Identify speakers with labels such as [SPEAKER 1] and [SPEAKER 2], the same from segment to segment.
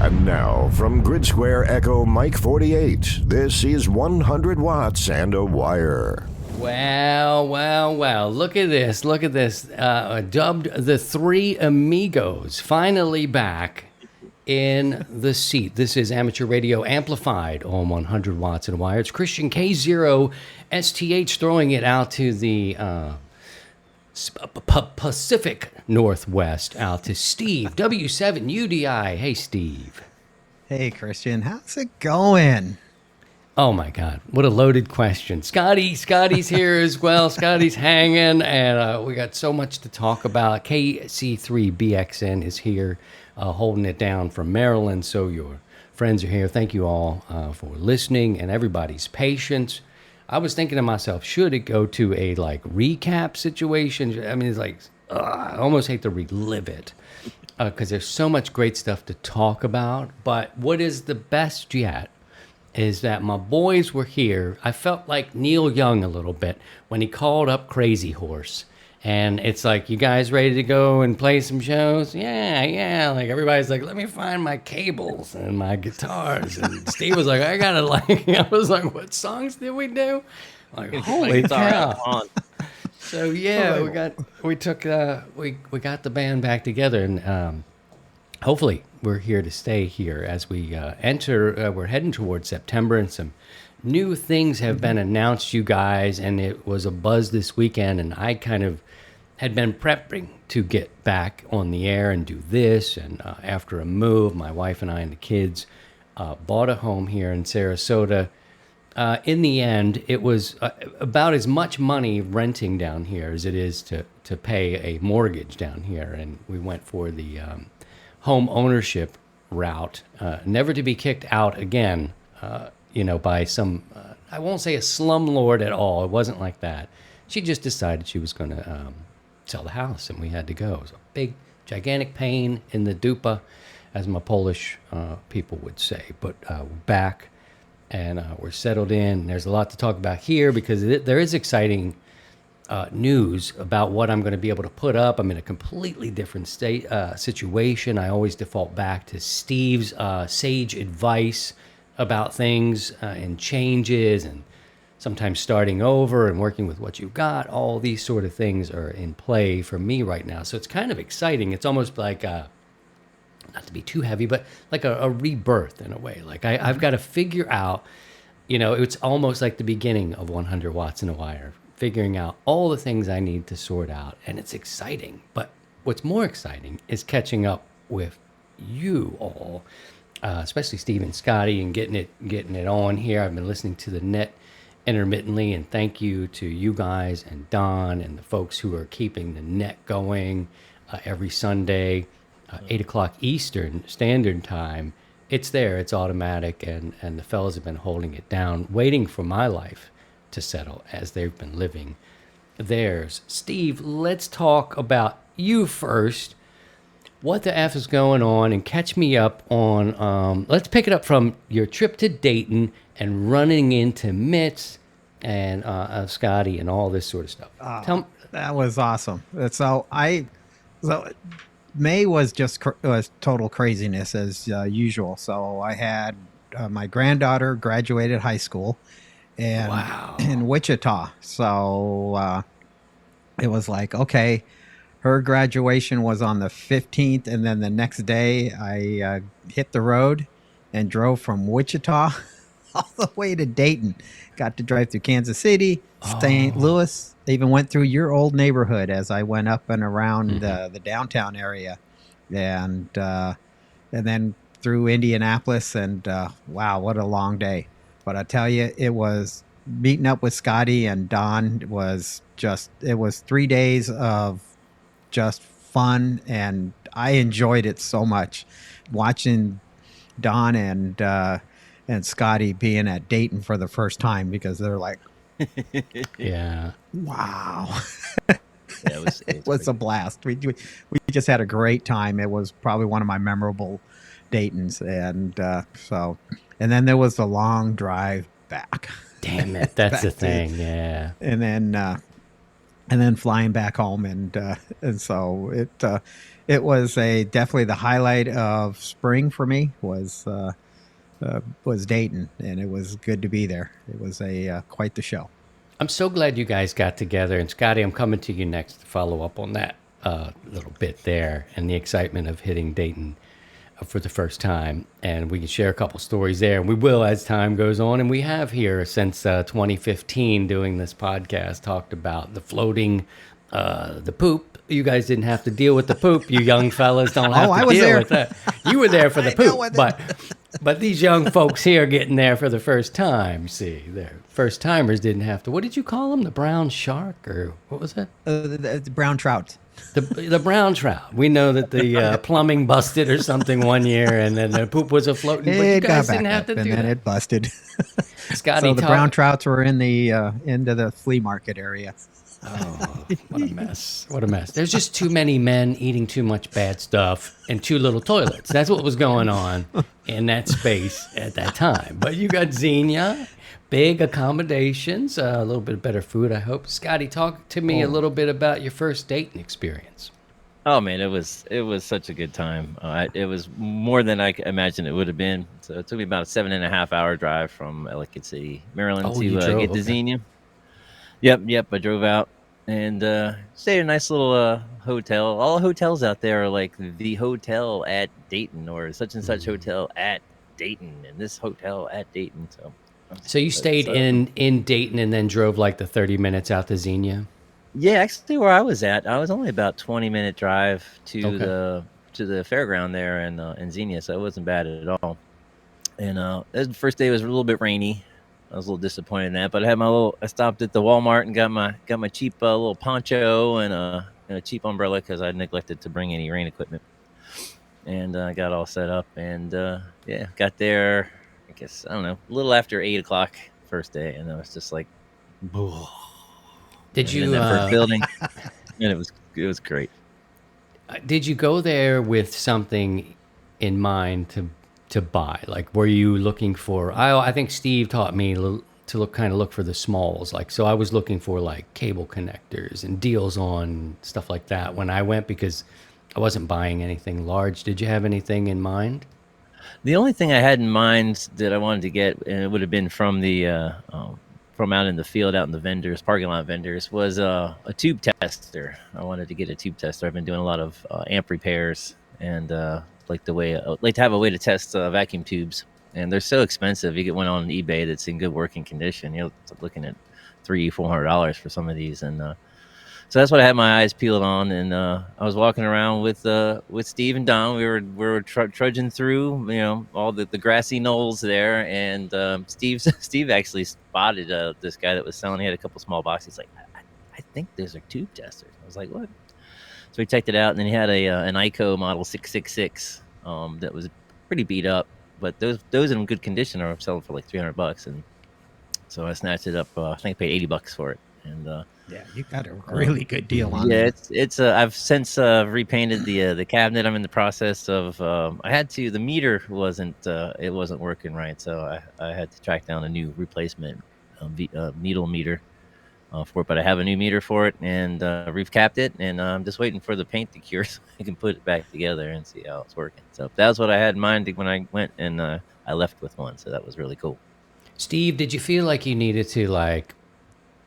[SPEAKER 1] And now, from Grid Square Echo Mike 48, this is 100 Watts and a Wire.
[SPEAKER 2] Well, look at this. Dubbed the Three Amigos, finally back in the seat. This is amateur radio amplified on 100 Watts and a Wire. It's Christian K0STH throwing it out to the Pacific Northwest, out to Steve, W7UDI. Hey, Steve.
[SPEAKER 3] Hey, Christian. How's it going?
[SPEAKER 2] Oh, my God. What a loaded question. Scotty's here as well. Scotty's hanging, and we got so much to talk about. KC3BXN is here holding it down from Maryland, so your friends are here. Thank you all for listening and everybody's patience. I was thinking to myself, should it go to a recap situation? I mean, it's I almost hate to relive it because there's so much great stuff to talk about. But what is the best yet is that my boys were here. I felt like Neil Young a little bit when he called up Crazy Horse. And it's like, you guys ready to go and play some shows? Yeah. Like, everybody's like, let me find my cables and my guitars. And Steve was like, I was like, what songs did we do? Like, holy cow. So, yeah, we got the band back together. And hopefully we're here to stay here as we we're heading towards September, and some new things have been announced, you guys. And it was a buzz this weekend, and I kind of had been prepping to get back on the air and do this. And after a move, my wife and I and the kids bought a home here in Sarasota. In the end, it was about as much money renting down here as it is to pay a mortgage down here. And we went for the home ownership route, never to be kicked out again, by some, I won't say a slumlord at all. It wasn't like that. She just decided she was going to sell the house, and we had to go. It was a big, gigantic pain in the dupa, as my Polish people would say. But we're back, and we're settled in. There's a lot to talk about here because there is exciting news about what I'm going to be able to put up. I'm in a completely different situation. I always default back to Steve's sage advice about things and changes, and sometimes starting over and working with what you've got. All these sort of things are in play for me right now. So it's kind of exciting. It's almost like, not to be too heavy, but like a rebirth in a way. Like I've got to figure out, it's almost like the beginning of 100 Watts in a Wire, figuring out all the things I need to sort out. And it's exciting. But what's more exciting is catching up with you all, especially Steve and Scotty, and getting it on here. I've been listening to the net intermittently, and thank you to you guys and Don and the folks who are keeping the net going every Sunday, 8 o'clock Eastern Standard Time. It's there, it's automatic, and the fellas have been holding it down, waiting for my life to settle as they've been living theirs. Steve, let's talk about you first. What the F is going on, and catch me up on, let's pick it up from your trip to Dayton and running into Mitz and Scotty and all this sort of stuff.
[SPEAKER 3] That was awesome. So May was just was total craziness as usual. So I had my granddaughter graduated high school and in Wichita. So it was like, okay, her graduation was on the 15th, and then the next day I hit the road and drove from Wichita all the way to Dayton. Got to drive through Kansas City, St. Louis. Even went through your old neighborhood as I went up and around the downtown area, and then through Indianapolis. And wow, what a long day! But I tell you, it was meeting up with Scotty and Don was just, it was 3 days of just fun, and I enjoyed it so much watching Don and Scotty being at Dayton for the first time, because they're like,
[SPEAKER 2] yeah,
[SPEAKER 3] wow.
[SPEAKER 4] Yeah,
[SPEAKER 3] it was a blast. We just had a great time. It was probably one of my memorable Daytons. And then there was the long drive back.
[SPEAKER 2] Damn it, that's the thing. Yeah.
[SPEAKER 3] And then flying back home, and so it was definitely the highlight of spring for me was Dayton, and it was good to be there. It was quite the show.
[SPEAKER 2] I'm so glad you guys got together. And Scotty, I'm coming to you next to follow up on that little bit there and the excitement of hitting Dayton for the first time. And we can share a couple stories there. And we will as time goes on. And we have here since 2015 doing this podcast talked about the floating, the poop. You guys didn't have to deal with the poop. You young fellas don't have to deal with that. You were there for the poop. But these young folks here getting there for the first time, see, their first timers didn't have to. What did you call them? The brown shark, or what was it?
[SPEAKER 3] The brown trout.
[SPEAKER 2] The brown trout. We know that the plumbing busted or something one year, and then the poop was afloat. But you guys didn't have to do that.
[SPEAKER 3] And then it busted.
[SPEAKER 2] Scotty,
[SPEAKER 3] so the brown trouts were in the into the flea market area.
[SPEAKER 2] Oh, what a mess. What a mess. There's just too many men eating too much bad stuff and too little toilets. That's what was going on in that space at that time. But you got Xenia, big accommodations, a little bit better food, I hope. Scotty, talk to me a little bit about your first dating experience.
[SPEAKER 4] Oh man, it was such a good time. It was more than I imagined it would have been. So it took me about a 7.5-hour drive from Ellicott City, Maryland, to get to Xenia. Yep. I drove out and stayed at a nice little hotel. All the hotels out there are like the hotel at Dayton, or such and such hotel at Dayton, and this hotel at Dayton. So
[SPEAKER 2] you stayed in Dayton and then drove like the 30 minutes out to Xenia?
[SPEAKER 4] Yeah, actually, where I was at, I was only about 20-minute drive to the fairground there in Xenia, so it wasn't bad at all. And the first day was a little bit rainy. I was a little disappointed in that, but I stopped at the Walmart and got my cheap little poncho and a cheap umbrella because I neglected to bring any rain equipment. And I got all set up and got there. I guess, I don't know, a little after 8:00 first day, and I was just like, "Whoa."
[SPEAKER 2] Did you
[SPEAKER 4] in that first building? And it was great.
[SPEAKER 2] Did you go there with something in mind to buy? Like, were you looking for? I think Steve taught me to look for the smalls. Like, so I was looking for like cable connectors and deals on stuff like that when I went, because I wasn't buying anything large. Did you have anything in mind?
[SPEAKER 4] The only thing I had in mind that I wanted to get, and it would have been from from out in the field, out in the parking lot vendors, was a tube tester. I wanted to get a tube tester. I've been doing a lot of amp repairs, and like to have a way to test vacuum tubes. And they're so expensive. You get one on eBay that's in good working condition, you're looking at $300-400 for some of these. And so that's what I had my eyes peeled on. And I was walking around with Steve and Don. We were trudging through, all the grassy knolls there. And Steve actually spotted this guy that was selling. He had a couple small boxes. He's like, I think those are tube testers. I was like, what? So we checked it out, and then he had an ICO model 666 that was pretty beat up, but those in good condition are selling for like $300. And so I snatched it up. I think I paid $80 for it. And
[SPEAKER 3] yeah, you got a really good deal on it.
[SPEAKER 4] Yeah, it's I've since repainted the cabinet. I'm in the process of. I had to. The meter wasn't working right, so I had to track down a new replacement needle meter for it. But I have a new meter for it, and recapped it, and I'm just waiting for the paint to cure so I can put it back together and see how it's working. So that was what I had in mind when I went, and I left with one. So that was really cool.
[SPEAKER 2] Steve, did you feel like you needed to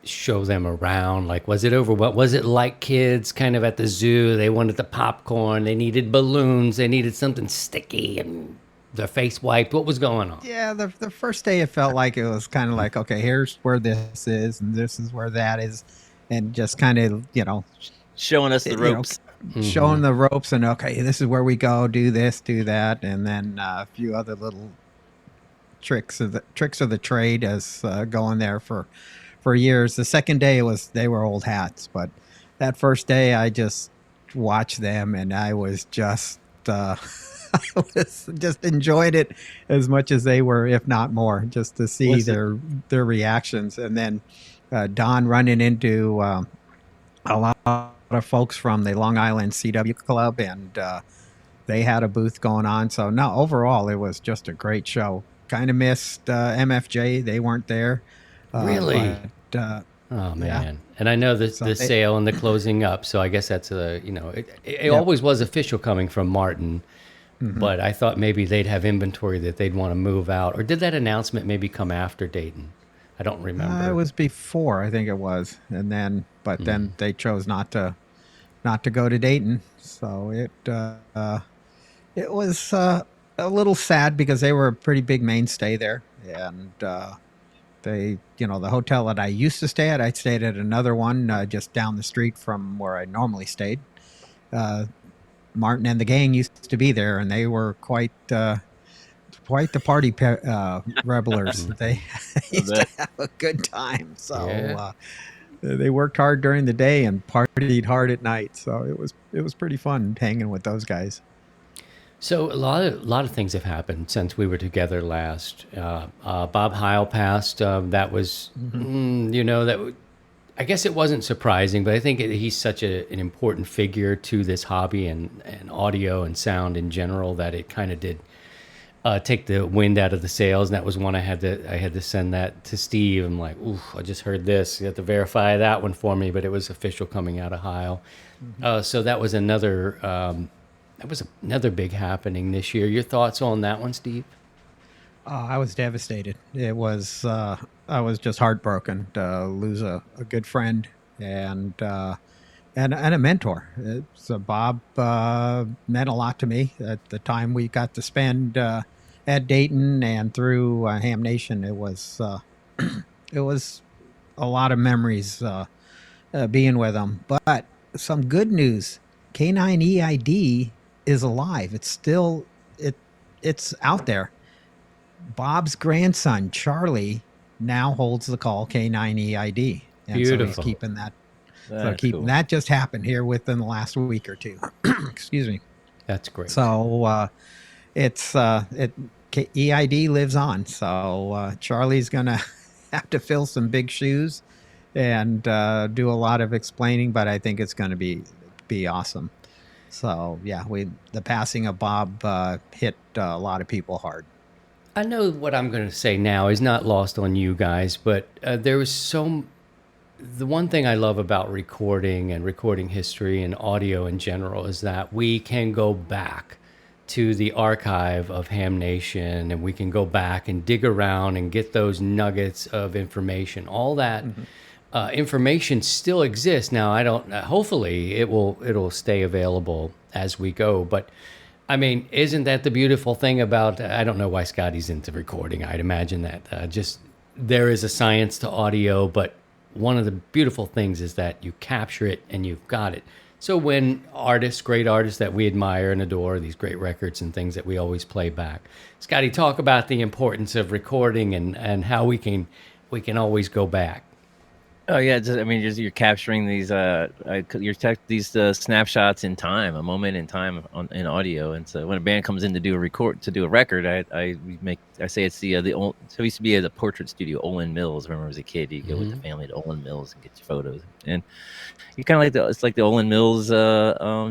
[SPEAKER 2] show them around? Like, was it like kids kind of at the zoo? They wanted the popcorn, they needed balloons, they needed something sticky and their face wiped. What was going on?
[SPEAKER 3] Yeah, the first day it felt like it was kind of like, okay, here's where this is and this is where that is, and just kind of
[SPEAKER 4] showing us the ropes.
[SPEAKER 3] Showing the ropes, and okay, this is where we go, do this, do that, and then a few other little tricks of the trade as going there for years. The second day they were old hats, but that first day I just watched them, and I was just enjoyed it as much as they were, if not more, just to see their reactions. And then Don running into a lot of folks from the Long Island CW Club, and they had a booth going on. So no, overall it was just a great show. Kind of missed MFJ; they weren't there.
[SPEAKER 2] Really? Oh man! And I know the sale and the closing up, so I guess that's it always was official coming from Martin, but I thought maybe they'd have inventory that they'd want to move out, or did that announcement maybe come after Dayton? I don't remember.
[SPEAKER 3] It was before, I think it was, and then they chose not to go to Dayton, so it was a little sad because they were a pretty big mainstay there, and the hotel that I used to stay at, I stayed at another one just down the street from where I normally stayed. Martin and the gang used to be there, and they were quite the party revelers. They used to have a good time. So they worked hard during the day and partied hard at night. So it was pretty fun hanging with those guys.
[SPEAKER 2] So a lot of things have happened since we were together last. Bob Heil passed. That was, I guess it wasn't surprising, but I think he's such an important figure to this hobby and audio and sound in general that it kind of did take the wind out of the sails. And that was one I had to send that to Steve. I'm like, ooh, I just heard this. You have to verify that one for me, but it was official coming out of Heil. So that was another. That was another big happening this year. Your thoughts on that one, Steve?
[SPEAKER 3] I was devastated. It was I was just heartbroken to lose a good friend and a mentor. So Bob meant a lot to me at the time we got to spend at Dayton and through Ham Nation. It was it was a lot of memories being with him. But some good news: K9EID is alive. It's still it's out there. Bob's grandson Charlie now holds the call K9EID, and
[SPEAKER 2] beautiful.
[SPEAKER 3] So he's keeping that. That just happened here within the last week or two. Excuse me.
[SPEAKER 2] That's great.
[SPEAKER 3] So EID lives on. So Charlie's gonna have to fill some big shoes and do a lot of explaining, but I think it's going to be awesome. So yeah, the passing of Bob hit a lot of people hard.
[SPEAKER 2] I know what I'm going to say now is not lost on you guys, but there was the one thing I love about recording and recording history and audio in general is that we can go back to the archive of Ham Nation and we can go back and dig around and get those nuggets of information. All that information still exists now. I don't. Hopefully, it'll stay available as we go. But I mean, isn't that the beautiful thing about? I don't know why Scotty's into recording. I'd imagine that just there is a science to audio, but one of the beautiful things is that you capture it and you've got it. So when great artists that we admire and adore, these great records and things that we always play back, Scotty, talk about the importance of recording and how we can always go back.
[SPEAKER 4] Oh yeah, you're capturing these these snapshots in time, a moment in time in audio. And so when a band comes in to do a record, I say it's the old. So it used to be at the portrait studio, Olin Mills. I remember as a kid, you go with the family to Olin Mills and get your photos, and you kind of it's like the Olin Mills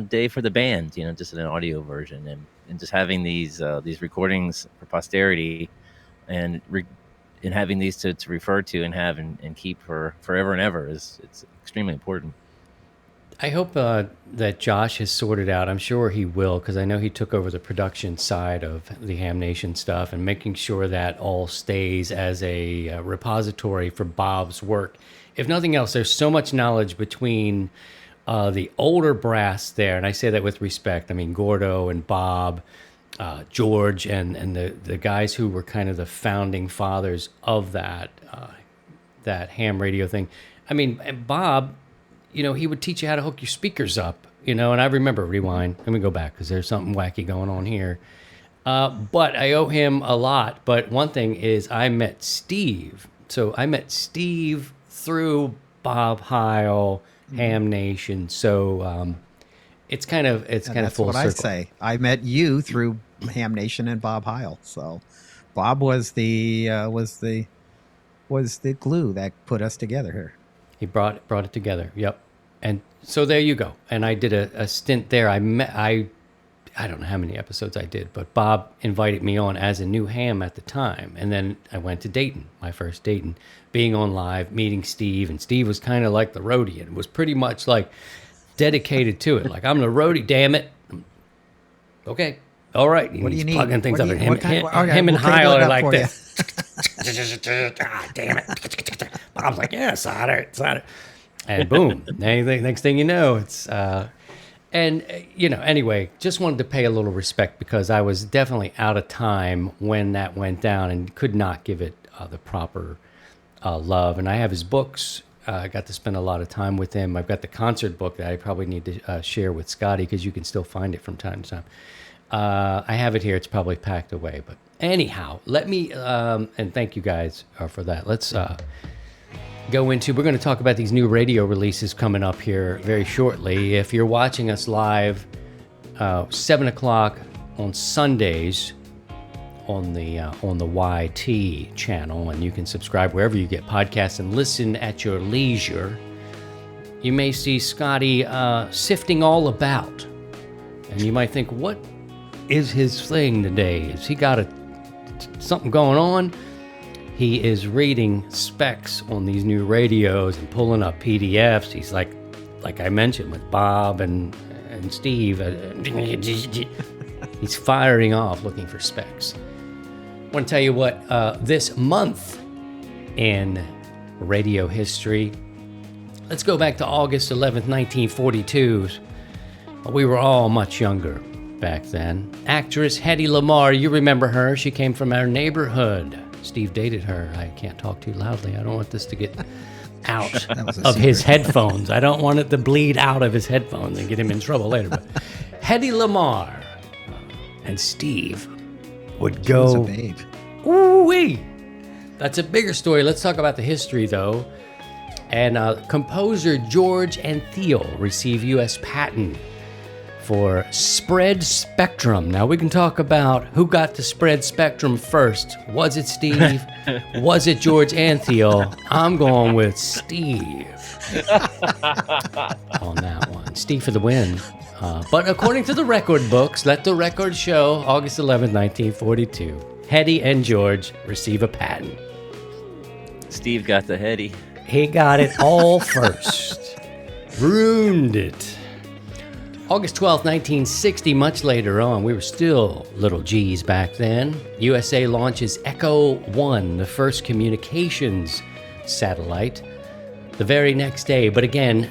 [SPEAKER 4] day for the band, just in an audio version, and just having these recordings for posterity, and having these to refer to and have and keep for forever and ever it's extremely important.
[SPEAKER 2] I hope that Josh has sorted out. I'm sure he will, because I know he took over the production side of the Ham Nation stuff and making sure that all stays as a repository for Bob's work. If nothing else, there's so much knowledge between the older brass there, and I say that with respect. I mean, Gordo and Bob, George, and the guys who were kind of the founding fathers of that ham radio thing. I mean, and Bob, he would teach you how to hook your speakers up, and I remember, rewind, let me go back because there's something wacky going on here. But I owe him a lot. But one thing is I met Steve. So I met Steve through Bob Heil, Ham Nation. So it's kind of full circle. That's what I say.
[SPEAKER 3] I met you through Ham Nation and Bob Heil. So Bob was the glue that put us together here.
[SPEAKER 2] He brought it together. Yep. And so there you go. And I did a stint there. I I don't know how many episodes I did, but Bob invited me on as a new ham at the time. And then I went to Dayton, my first Dayton, being on live, meeting Steve. And Steve was kind of like the roadie and was pretty much like dedicated to it. Like, I'm the roadie, damn it. Okay. All right.
[SPEAKER 3] What do you need?
[SPEAKER 2] Plugging things
[SPEAKER 3] What
[SPEAKER 2] up.
[SPEAKER 3] do you-
[SPEAKER 2] Him and
[SPEAKER 3] we'll cable it
[SPEAKER 2] Heil are
[SPEAKER 3] up
[SPEAKER 2] like
[SPEAKER 3] for
[SPEAKER 2] this. Ah, damn it. Bob's like, yeah, solder. And boom. Next thing you know, it's... anyway, just wanted to pay a little respect because I was definitely out of time when that went down and could not give it the proper love. And I have his books. I got to spend a lot of time with him. I've got the concert book that I probably need to share with Scotty because you can still find it from time to time. I have it here. It's probably packed away. But anyhow, let me, and thank you guys for that. Let's we're going to talk about these new radio releases coming up here very shortly. If you're watching us live, 7 o'clock on Sundays on the YT channel, and you can subscribe wherever you get podcasts and listen at your leisure. You may see Scotty sifting all about, and you might think, what is his thing today? Has he got something going on? He is reading specs on these new radios and pulling up PDFs. He's like I mentioned with Bob and Steve. He's firing off looking for specs. I want to tell you what, this month in radio history, let's go back to August 11th, 1942. We were all much younger back then. Actress Hedy Lamarr, you remember her. She came from our neighborhood. Steve dated her. I can't talk too loudly. I don't want this to get out of his headphones. I don't want it to bleed out of his headphones and get him in trouble later. But Hedy Lamarr and Steve would go.
[SPEAKER 3] She was a babe.
[SPEAKER 2] Ooh-wee. That's a bigger story. Let's talk about the history, though. And composer George and Theo receive U.S. patent for spread spectrum. Now we can talk about who got the spread spectrum first. Was it Steve? Was it George and Theo? I'm going with Steve on that one. Steve for the win. But according to the record books, let the record show, August 11th, 1942, Hedy and George receive a patent.
[SPEAKER 4] Steve got the Hedy.
[SPEAKER 2] He got it all first. Ruined it. August 12th, 1960, much later on, we were still little G's back then. USA launches Echo 1, the first communications satellite, the very next day. But again,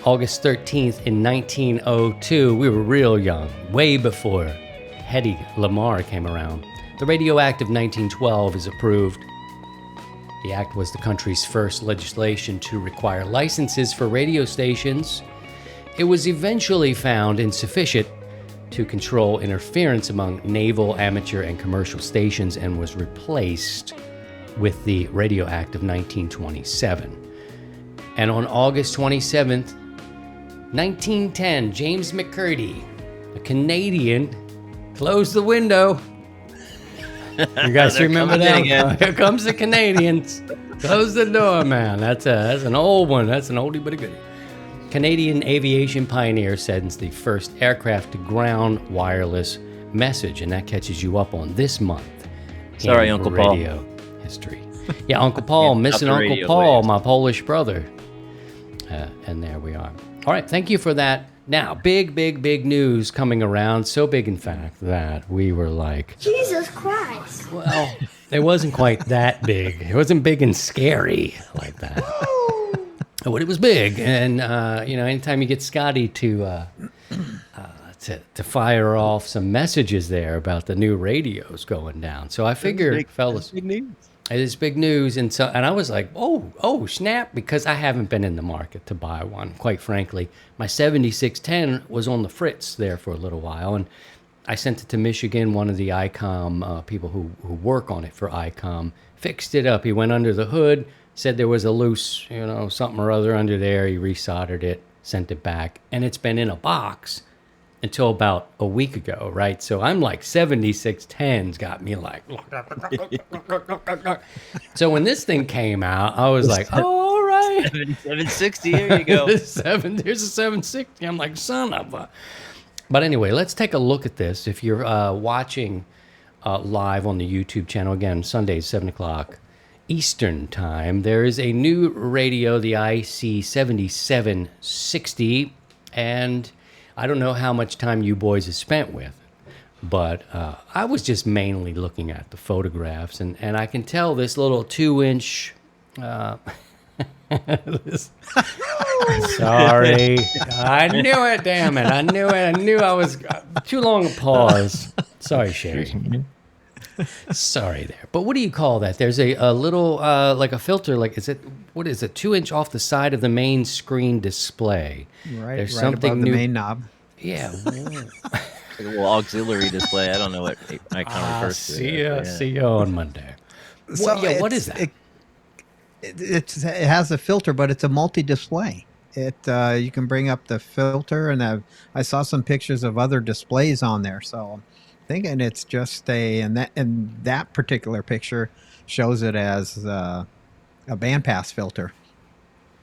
[SPEAKER 2] August 13th in 1902, we were real young, way before Hedy Lamarr came around. The Radio Act of 1912 is approved. The act was the country's first legislation to require licenses for radio stations. It was eventually found insufficient to control interference among naval, amateur, and commercial stations and was replaced with the Radio Act of 1927. And on August 27th, 1910, James McCurdy, a Canadian, closed the window. You guys remember that? Here comes the Canadians. Close the door, man. That's an old one. That's an oldie but a goodie. Canadian aviation pioneer sends the first aircraft-to-ground wireless message, and that catches you up on this month.
[SPEAKER 4] Sorry, Uncle Paul.
[SPEAKER 2] Radio history. Yeah, Uncle Paul, missing Uncle Paul, my Polish brother. And there we are. All right, thank you for that. Now, big news coming around. So big, in fact, that we were like,
[SPEAKER 5] Jesus Christ.
[SPEAKER 2] well, it wasn't quite that big. It wasn't big and scary like that. But it was big, and anytime you get Scotty to fire off some messages there about the new radios going down, so I figured, fellas,
[SPEAKER 4] big news.
[SPEAKER 2] it is big news, and I was like, oh snap, because I haven't been in the market to buy one, quite frankly. My 7610 was on the fritz there for a little while, and I sent it to Michigan. One of the ICOM people who work on it for ICOM fixed it up. He went under the hood. Said there was a loose, something or other under there. He resoldered it, sent it back, and it's been in a box until about a week ago, right? So I'm like 7610's got me like. So when this thing came out, I was like, oh, all right.
[SPEAKER 4] 760, here you go.
[SPEAKER 2] Here's a 760. I'm like, son of a. But anyway, let's take a look at this. If you're watching live on the YouTube channel, again, Sundays, 7 o'clock Eastern Time, there is a new radio, the IC7760, and I don't know how much time you boys have spent with, but I was just mainly looking at the photographs, and I can tell this little 2-inch... Sorry. I knew it, damn it. I knew it. I knew I was too long a pause. Sorry, Sherry. Sorry there. But what do you call that? There's a little, like a filter, like, what is it, 2-inch off the side of the main screen display.
[SPEAKER 3] Right,
[SPEAKER 2] There's
[SPEAKER 3] right
[SPEAKER 2] something
[SPEAKER 3] above
[SPEAKER 2] new.
[SPEAKER 3] the main knob.
[SPEAKER 2] Yeah.
[SPEAKER 4] Like a little auxiliary display. I don't know what icon refers to.
[SPEAKER 2] See you on Monday. What is that?
[SPEAKER 3] It has a filter, but it's a multi-display. You can bring up the filter, and I saw some pictures of other displays on there. So I'm thinking it's just and that particular picture shows it as a bandpass filter.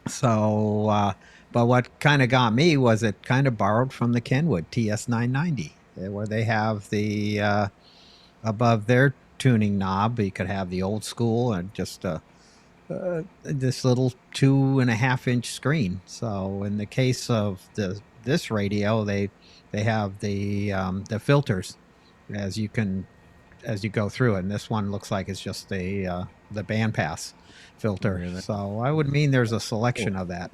[SPEAKER 3] So, but what kind of got me was it kind of borrowed from the Kenwood TS990, where they have the above their tuning knob. You could have the old school and just this little 2.5-inch screen. So in the case of this radio, they have the filters as you go through it. And this one looks like it's just the bandpass filter. Really? So I would mean there's a selection of that.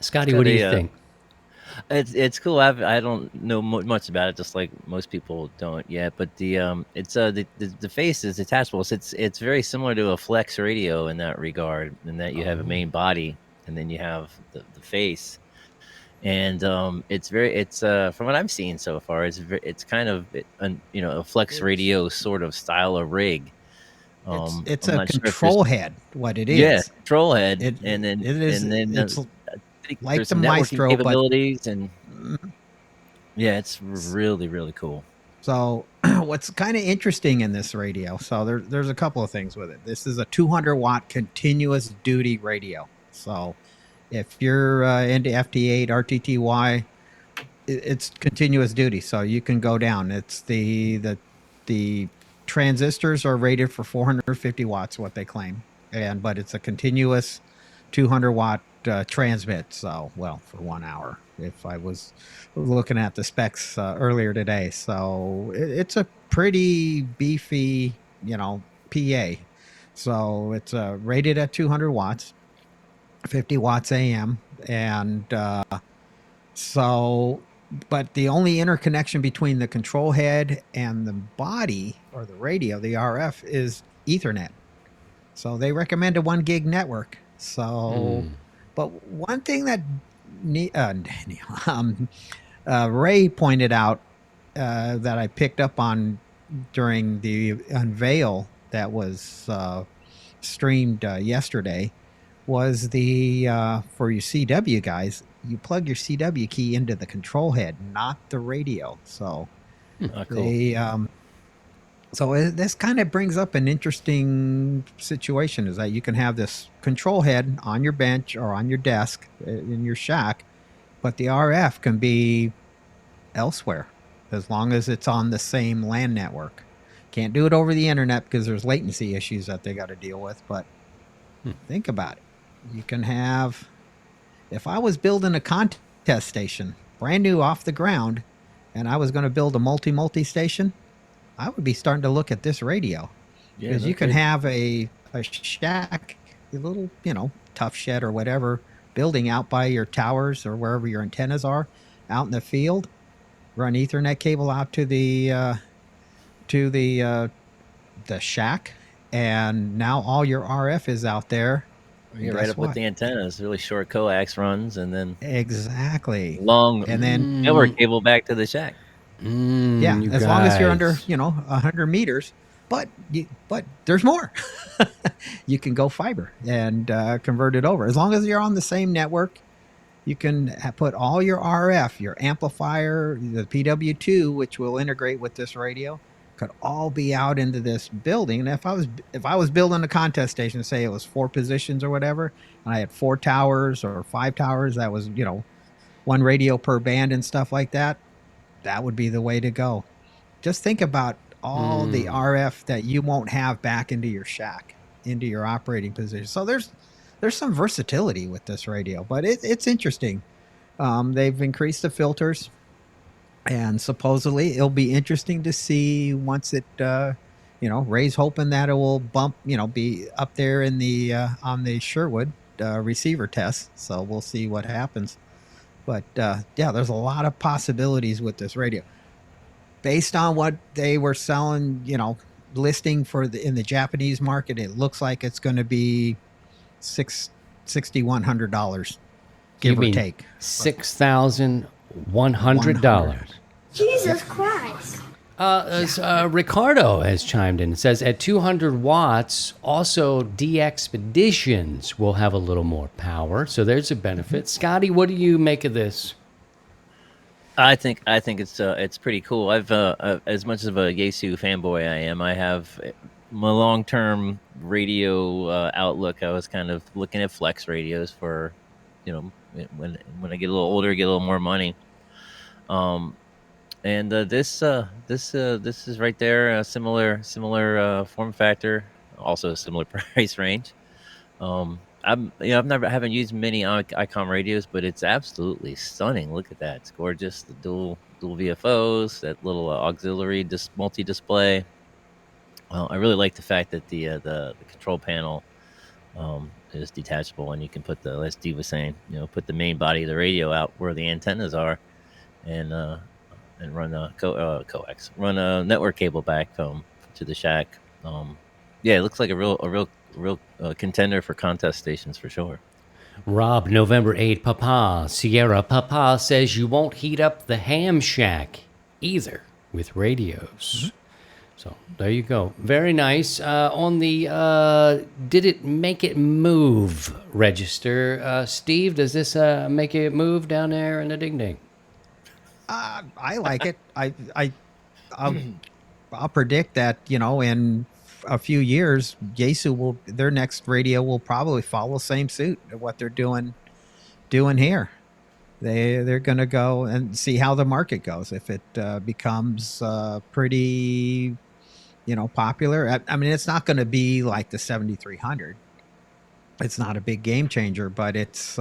[SPEAKER 2] Scotty, what do you think?
[SPEAKER 4] It's cool. I don't know much about it, just like most people don't yet. But the face is detachable. So it's very similar to a flex radio in that regard, in that you have a main body and then you have the face. And it's from what I've seen so far, it's kind of a flex radio sort of style of rig.
[SPEAKER 3] It's a control head. What it is?
[SPEAKER 4] Yeah, control head.
[SPEAKER 3] It's like
[SPEAKER 4] there's
[SPEAKER 3] the
[SPEAKER 4] some
[SPEAKER 3] Maestro,
[SPEAKER 4] capabilities, and yeah, it's really, really cool.
[SPEAKER 3] So what's kind of interesting in this radio, so there's a couple of things with it. This is a 200-watt continuous duty radio. So if you're into FT8, RTTY, it's continuous duty, so you can go down. It's the transistors are rated for 450 watts, what they claim, but it's a continuous 200-watt transmit. So, well, for 1 hour, if I was looking at the specs earlier today. So it's a pretty beefy, PA. So it's rated at 200 watts, 50 watts AM. And but the only interconnection between the control head and the body, or the radio, the RF, is Ethernet. So they recommend a 1 gig network. So, but one thing that Ray pointed out that I picked up on during the unveil that was streamed yesterday was for your CW guys, you plug your CW key into the control head, not the radio. So cool. So this kind of brings up an interesting situation, is that you can have this control head on your bench or on your desk in your shack, but the RF can be elsewhere as long as it's on the same LAN network. Can't do it over the internet because there's latency issues that they got to deal with, but think about it. You can have, if I was building a contest station, brand new off the ground, and I was going to build a multi station, I would be starting to look at this radio, because you can have a shack, a little, tough shed or whatever, building out by your towers or wherever your antennas are, out in the field, run Ethernet cable out to the shack, and now all your RF is out there.
[SPEAKER 4] You're right up with the antennas, really short coax runs, and then
[SPEAKER 3] exactly
[SPEAKER 4] long,
[SPEAKER 3] and then
[SPEAKER 4] network cable back to the shack.
[SPEAKER 3] Yeah, as long as you're under 100 meters, but there's more. You can go fiber and convert it over. As long as you're on the same network, you can put all your RF, your amplifier, the PW2, which will integrate with this radio, could all be out into this building. And if I was building a contest station, say it was 4 positions or whatever, and I had 4 towers or 5 towers, that was one radio per band and stuff like that, that would be the way to go. Just think about all the RF that you won't have back into your shack, into your operating position. So there's some versatility with this radio, but it's interesting. They've increased the filters, and supposedly it'll be interesting to see once it, Ray's hoping that it will bump, be up there in the on the Sherwood receiver test. So we'll see what happens. But yeah, there's a lot of possibilities with this radio. Based on what they were selling, listing in the Japanese market, it looks like it's going to be $6,100, give or take.
[SPEAKER 2] $6,100.
[SPEAKER 5] Jesus Christ.
[SPEAKER 2] Ricardo has chimed in. It says at 200 watts, also D-Expeditions will have a little more power. So there's a benefit. Scotty, what do you make of this?
[SPEAKER 4] I think it's pretty cool. I've as much of a Yaesu fanboy I am, I have my long-term radio outlook. I was kind of looking at flex radios for, when I get a little older, get a little more money. And this is right there, a similar form factor, also a similar price range. I haven't used many ICOM radios, but it's absolutely stunning. Look at that; it's gorgeous. The dual VFOs, that little auxiliary multi-display. I really like the fact that the control panel is detachable, and you can put as Steve was saying, put the main body of the radio out where the antennas are, and run a coax, run a network cable back to the shack. It looks like a real contender for contest stations for sure.
[SPEAKER 2] Rob, November 8, Papa, Sierra Papa says you won't heat up the ham shack either with radios. So there you go. Very nice. On the did it make it move register, Steve, does this make it move down there in the ding ding?
[SPEAKER 3] I like it. I'll predict that, in a few years, Yaesu their next radio will probably follow same suit of what they're doing here. They're going to go and see how the market goes. If it becomes pretty, popular. I mean, it's not going to be like the 7300. It's not a big game changer, but it's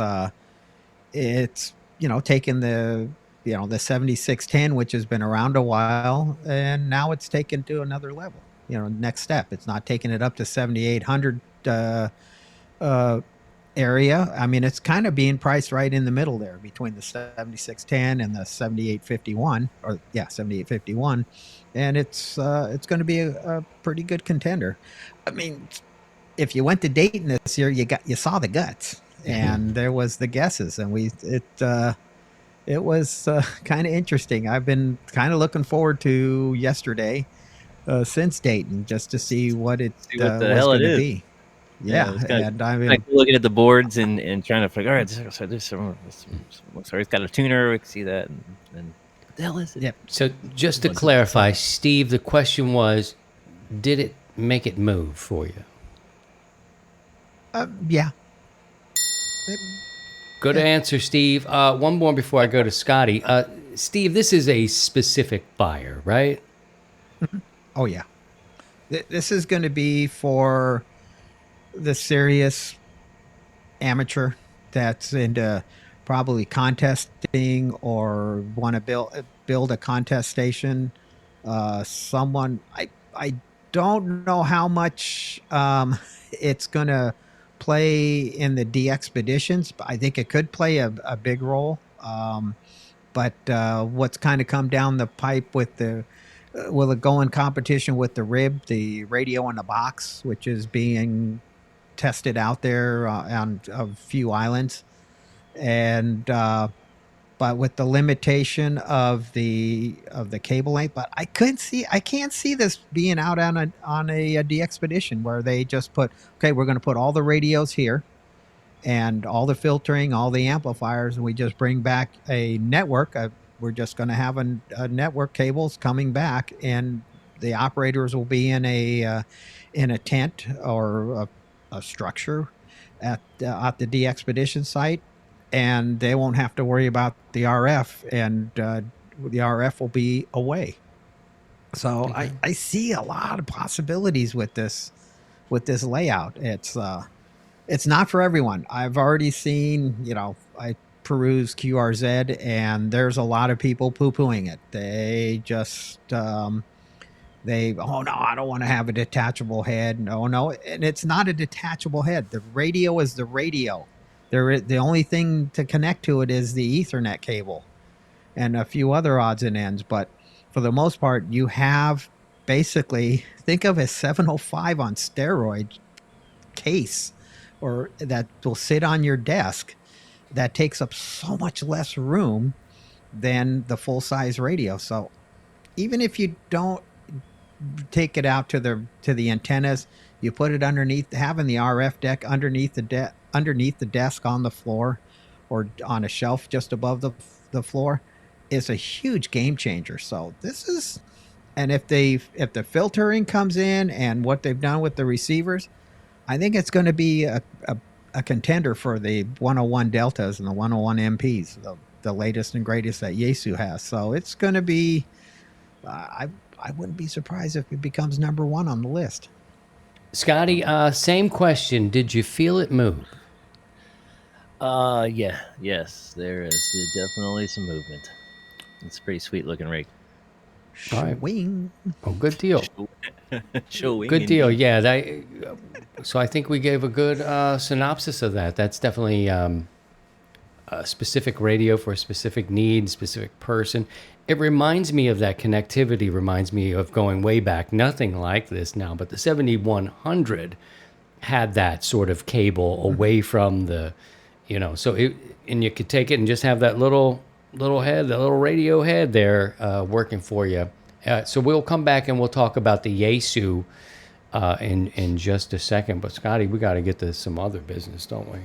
[SPEAKER 3] taking the 7610, which has been around a while, and now it's taken to another level. Next step. It's not taking it up to 7800 area. I mean, it's kind of being priced right in the middle there between the 7610 and the 7851, 7851, and it's going to be a pretty good contender. I mean, if you went to Dayton this year, you saw the guts, and there was the guesses, and it was kind of interesting. I've been kind of looking forward to yesterday since Dayton, just to see what it was going to be. Yeah, and I mean,
[SPEAKER 4] looking at the boards and trying to figure, all right, there's some, sorry, it's got a tuner. We can see that. And what the hell is it?
[SPEAKER 3] Yeah.
[SPEAKER 2] So just to clarify, Steve, the question was, did it make it move for you?
[SPEAKER 3] Yeah.
[SPEAKER 2] Good answer, Steve. One more before I go to Scotty. Steve, this is a specific buyer, right?
[SPEAKER 3] Oh, yeah. This is going to be for the serious amateur that's into probably contesting or want to build a contest station. Someone, I don't know how much it's going to play in the D-Expeditions, but I think it could play a big role. But what's kind of come down the pipe with will it go in competition with the RIB, the radio in a box, which is being tested out there on a few islands, and but with the limitation of the cable length. But I can't see this being out on a D-Expedition where they just put, okay, we're going to put all the radios here and all the filtering, all the amplifiers, and we just bring back a network. We're just going to have a network cables coming back, and the operators will be in a tent or a structure at the D-Expedition site, and they won't have to worry about the RF, and the RF will be away. So I see a lot of possibilities with this layout. It's not for everyone. I've already seen, I peruse QRZ, and there's a lot of people poo-pooing it. They just oh no, I don't want to have a detachable head. No, and it's not a detachable head. The radio is the radio. The only thing to connect to it is the Ethernet cable and a few other odds and ends. But for the most part, you have basically, think of a 705 on steroid case, or that will sit on your desk, that takes up so much less room than the full-size radio. So even if you don't take it out to the antennas, you put it underneath, having the RF deck underneath the desk on the floor, or on a shelf just above the floor, is a huge game changer. So this is, and if the filtering comes in and what they've done with the receivers, I think it's going to be a contender for the 101 Deltas and the 101 MPs, the latest and greatest that Yaesu has. So it's going to be, I wouldn't be surprised if it becomes number one on the list.
[SPEAKER 2] Scotty, same question. Did you feel it move?
[SPEAKER 4] Yes, there's definitely some movement. It's a pretty sweet looking rig.
[SPEAKER 2] All right.
[SPEAKER 3] Wing.
[SPEAKER 2] Oh, good deal.
[SPEAKER 4] Showing.
[SPEAKER 2] Good deal. Yeah. So I think we gave a good synopsis of that. That's definitely a specific radio for a specific need, specific person. It reminds me of that connectivity, reminds me of going way back. Nothing like this now, but the 7100 had that sort of cable away from the, and you could take it and just have that little head, that little radio head there working for you. So we'll come back and we'll talk about the Yaesu in just a second. But Scotty, we got to get to some other business, don't we?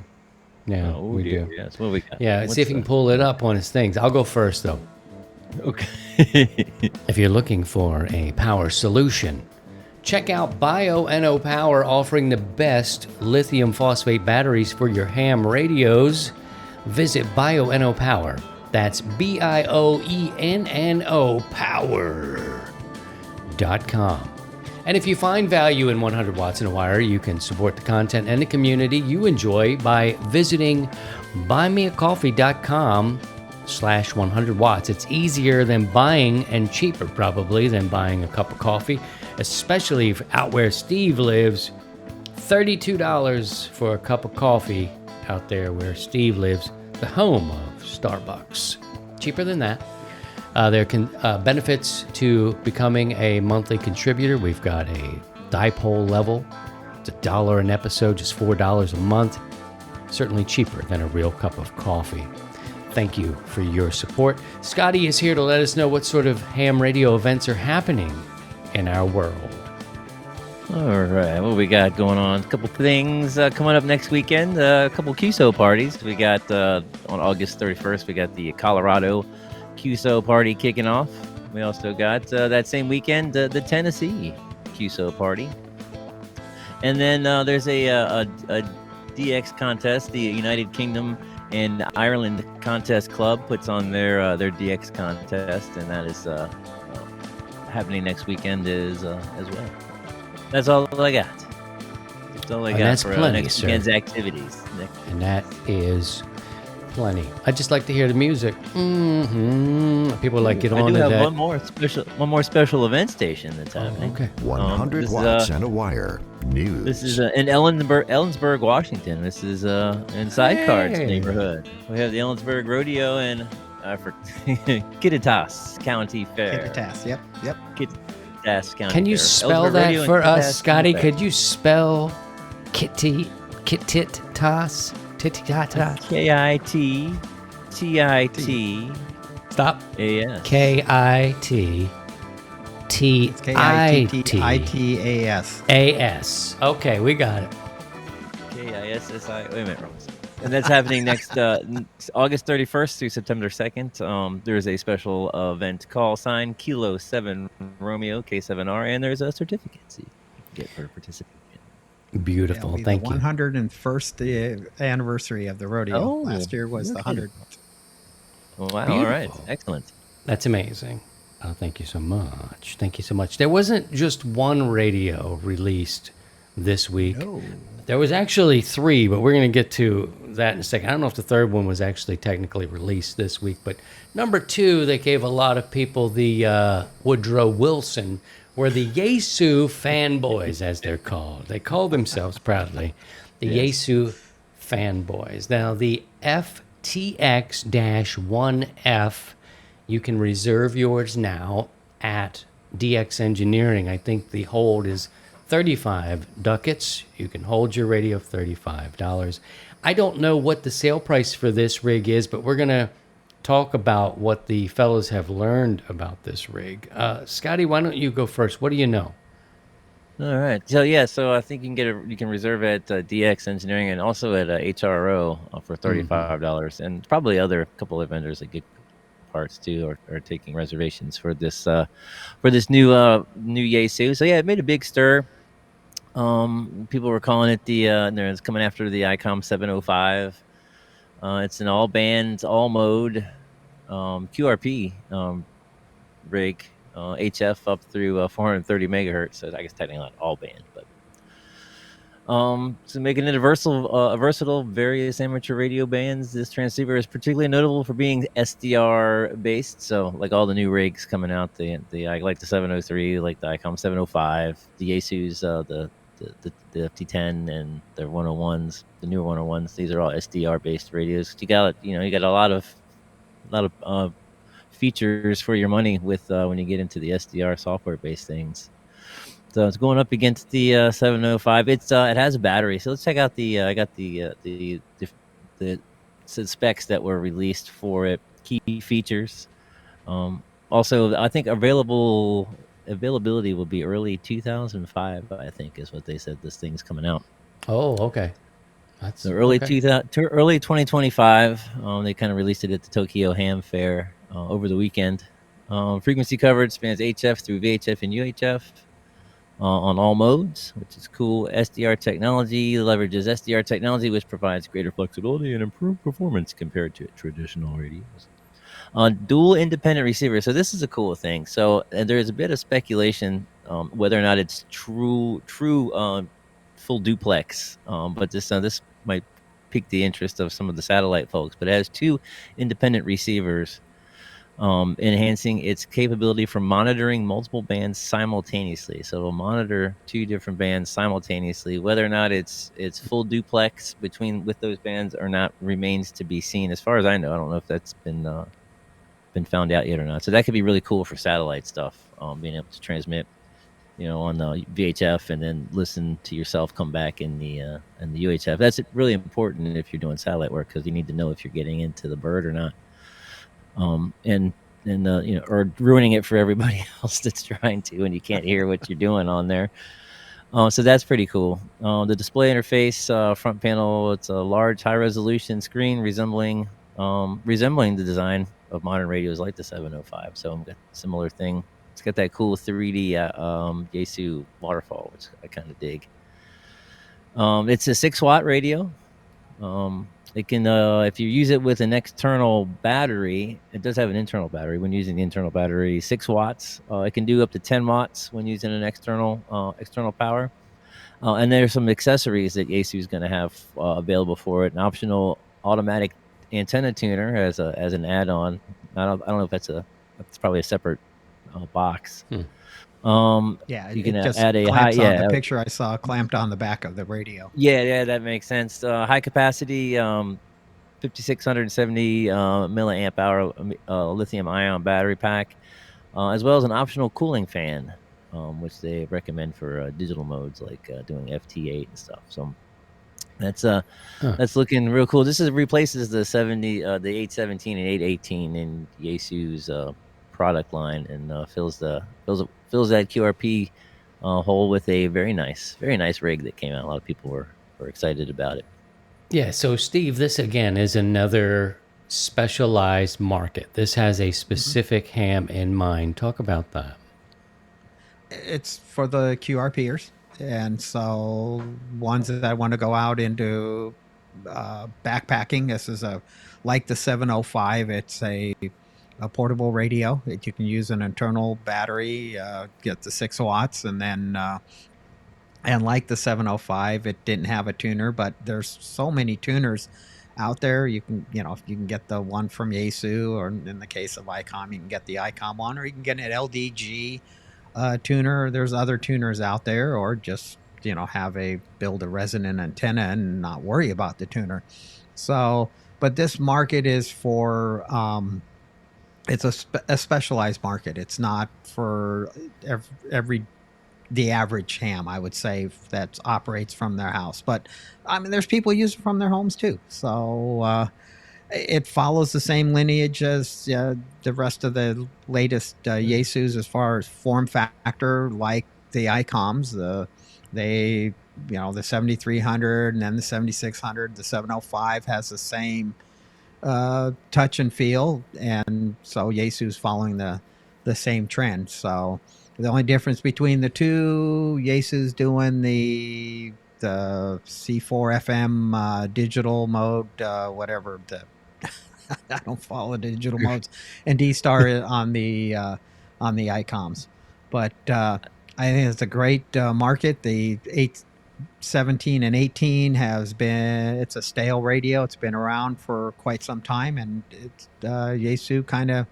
[SPEAKER 2] Yeah, we do.
[SPEAKER 4] Yes, what we got?
[SPEAKER 2] Yeah, see if you can pull it up on his things. I'll go first, though.
[SPEAKER 4] Okay.
[SPEAKER 2] If you're looking for a power solution, check out Bio-NO Power, offering the best lithium phosphate batteries for your ham radios. Visit Bio-NO Power. That's BIOENNO Power.com. And if you find value in 100 Watts in a Wire, you can support the content and the community you enjoy by visiting buymeacoffee.com/100 watts. It's easier than buying, and cheaper probably than buying a cup of coffee, especially out where Steve lives. $32 for a cup of coffee out there where Steve lives, the home of Starbucks. Cheaper than that. There can benefits to becoming a monthly contributor. We've got a dipole level. It's $1 an episode, just $4 a month. Certainly cheaper than a real cup of coffee. Thank you for your support. Scotty is here to let us know what sort of ham radio events are happening in our world.
[SPEAKER 4] All right, what we got going on? A couple things coming up next weekend. A couple QSO parties. We got on August 31st, we got the Colorado QSO party kicking off. We also got that same weekend the Tennessee QSO party. And then there's a DX contest. The United Kingdom and Ireland Contest Club puts on their DX contest, and that is happening next weekend as well. That's all I got. That's all I got
[SPEAKER 2] that's
[SPEAKER 4] for
[SPEAKER 2] plenty,
[SPEAKER 4] next
[SPEAKER 2] sir.
[SPEAKER 4] weekend's activities.
[SPEAKER 2] And that is plenty. I'd just like to hear the music. People like get on
[SPEAKER 4] I do
[SPEAKER 2] to
[SPEAKER 4] have
[SPEAKER 2] that.
[SPEAKER 4] one more special event station that's happening.
[SPEAKER 2] Okay.
[SPEAKER 1] 100
[SPEAKER 4] this is,
[SPEAKER 1] Watts and a Wire. News.
[SPEAKER 4] This is in Ellensburg, Washington. This is in Sidecards neighborhood. We have the Ellensburg Rodeo and Kittitas County Fair.
[SPEAKER 3] Kittitas, yep.
[SPEAKER 4] Kittitas County
[SPEAKER 2] Can you
[SPEAKER 4] Fair.
[SPEAKER 2] spell
[SPEAKER 4] Ellensburg
[SPEAKER 2] that
[SPEAKER 4] Rodeo
[SPEAKER 2] for
[SPEAKER 4] and
[SPEAKER 2] us,
[SPEAKER 4] Kittitas
[SPEAKER 2] Scotty?
[SPEAKER 4] County
[SPEAKER 2] Could you spell Kittitas? Kittitas?
[SPEAKER 4] K-I-T-T-I-T.
[SPEAKER 2] Stop.
[SPEAKER 4] A-S.
[SPEAKER 3] K-I-T-T-I-T-A-S.
[SPEAKER 2] A-S. Okay, we got it.
[SPEAKER 4] K-I-S-S-I. Wait a minute, wrong. And that's happening next August 31st through September 2nd. There's a special event call sign Kilo 7 Romeo K7R, and there's a certificate so you can get for participation.
[SPEAKER 2] Beautiful.
[SPEAKER 3] It'll be
[SPEAKER 2] Thank
[SPEAKER 3] the
[SPEAKER 2] you.
[SPEAKER 3] 101st anniversary of the rodeo.
[SPEAKER 4] Oh,
[SPEAKER 3] Last year was
[SPEAKER 4] no
[SPEAKER 3] the
[SPEAKER 4] kidding.
[SPEAKER 3] 100th.
[SPEAKER 4] Wow. All right.
[SPEAKER 2] Beautiful.
[SPEAKER 4] Excellent.
[SPEAKER 2] That's amazing. Oh, thank you so much. Thank you so much. There wasn't just one radio released this week.
[SPEAKER 3] No.
[SPEAKER 2] There was actually 3, but we're going to get to that in a second. I don't know if the third one was actually technically released this week, but number 2, they gave a lot of people the Woodrow Wilson, were the Yaesu fanboys, as they're called. They call themselves proudly the Yaesu fanboys. Now, the FTX-1F, you can reserve yours now at DX Engineering. I think the hold is 35 ducats. You can hold your radio for $35. I don't know what the sale price for this rig is, but we're going to talk about what the fellows have learned about this rig. Scotty, why don't you go first? What do you know?
[SPEAKER 4] All right. So I think you can reserve at DX Engineering and also at HRO for $35, and probably other couple of vendors that get parts too are taking reservations for this new Yaesu. So yeah, it made a big stir. People were calling it it's coming after the ICOM 705. It's an all bands, all mode QRP rig, HF up through 430 megahertz. So I guess technically not all band, but so making it a versatile various amateur radio bands. This transceiver is particularly notable for being SDR based. So like all the new rigs coming out, I like the 703, like the ICOM 705, the Yaesu's, the FT10 and the 101s, the newer 101s. These are all SDR based radios. You got a lot of features for your money with when you get into the SDR software based things. So it's going up against the 705. It has a battery. So let's check out I got the specs that were released for it. Key features. Also, I think availability will be early 2005. I think is what they said. This thing's coming out.
[SPEAKER 2] Oh, okay. That's
[SPEAKER 4] So early
[SPEAKER 2] okay.
[SPEAKER 4] early 2025. They kind of released it at the Tokyo Ham Fair over the weekend. Frequency coverage spans HF through VHF and UHF. On all modes, which is cool. SDR technology leverages SDR technology, which provides greater flexibility and improved performance compared to traditional radios. Dual independent receivers. So this is a cool thing. So there is a bit of speculation whether or not it's true full duplex. But this might pique the interest of some of the satellite folks. But it has 2 independent receivers, enhancing its capability for monitoring multiple bands simultaneously. So it'll monitor 2 different bands simultaneously. Whether or not it's full duplex with those bands or not remains to be seen. As far as I know, I don't know if that's been found out yet or not. So that could be really cool for satellite stuff, being able to transmit, on the VHF and then listen to yourself come back in the UHF. That's really important if you're doing satellite work, because you need to know if you're getting into the bird or not. Or ruining it for everybody else that's trying to, and you can't hear what you're doing on there. So that's pretty cool. The display interface, front panel, it's a large, high-resolution screen resembling the design of modern radios like the 705. So I've got a similar thing. It's got that cool 3D Yaesu waterfall, which I kind of dig. It's a 6-watt radio. It can, if you use it with an external battery, it does have an internal battery. When using the internal battery, 6 watts. It can do up to 10 watts when using an external power. And there's some accessories that Yaesu is going to have available for it. An optional automatic antenna tuner as an add-on. I don't know if that's probably a separate box.
[SPEAKER 3] Yeah,
[SPEAKER 4] you can
[SPEAKER 3] it just
[SPEAKER 4] add a
[SPEAKER 3] clamps
[SPEAKER 4] high.
[SPEAKER 3] on the picture I saw clamped on the back of the radio.
[SPEAKER 4] Yeah, that makes sense. High capacity, 5670 milliamp hour lithium ion battery pack, as well as an optional cooling fan, which they recommend for digital modes like doing FT8 and stuff. So that's looking real cool. This replaces the 817 and 818 in Yaesu's product line, and fills that QRP hole with a very nice rig that came out. A lot of people were excited about it.
[SPEAKER 2] Yeah, so Steve, this again is another specialized market. This has a specific ham in mind. Talk about that.
[SPEAKER 3] It's for the QRPers. And so ones that want to go out into backpacking, this is like the 705. It's a portable radio that you can use an internal battery, get the 6 watts, and then and like the 705, it didn't have a tuner, but there's so many tuners out there. You can, you can get the one from Yaesu, or in the case of ICOM, you can get the ICOM one, or you can get an LDG tuner. There's other tuners out there, or just build a resonant antenna and not worry about the tuner. So, but this market is for it's a specialized market. It's not for the average ham, I would say, that operates from their house. But I mean, there's people use it from their homes too. So it follows the same lineage as the rest of the latest Yaesus as far as form factor, like the ICOMs. The 7300 and then the 7600. The 705 has the same touch and feel, and so Yaesu's following the same trend. So the only difference between the two, Yaesu's doing the C4 FM digital mode, whatever the I don't follow digital modes, and D-Star on the ICOMs. But I think it's a great market. The 817 and 18 it's a stale radio. It's been around for quite some time, and it's Yaesu kind of,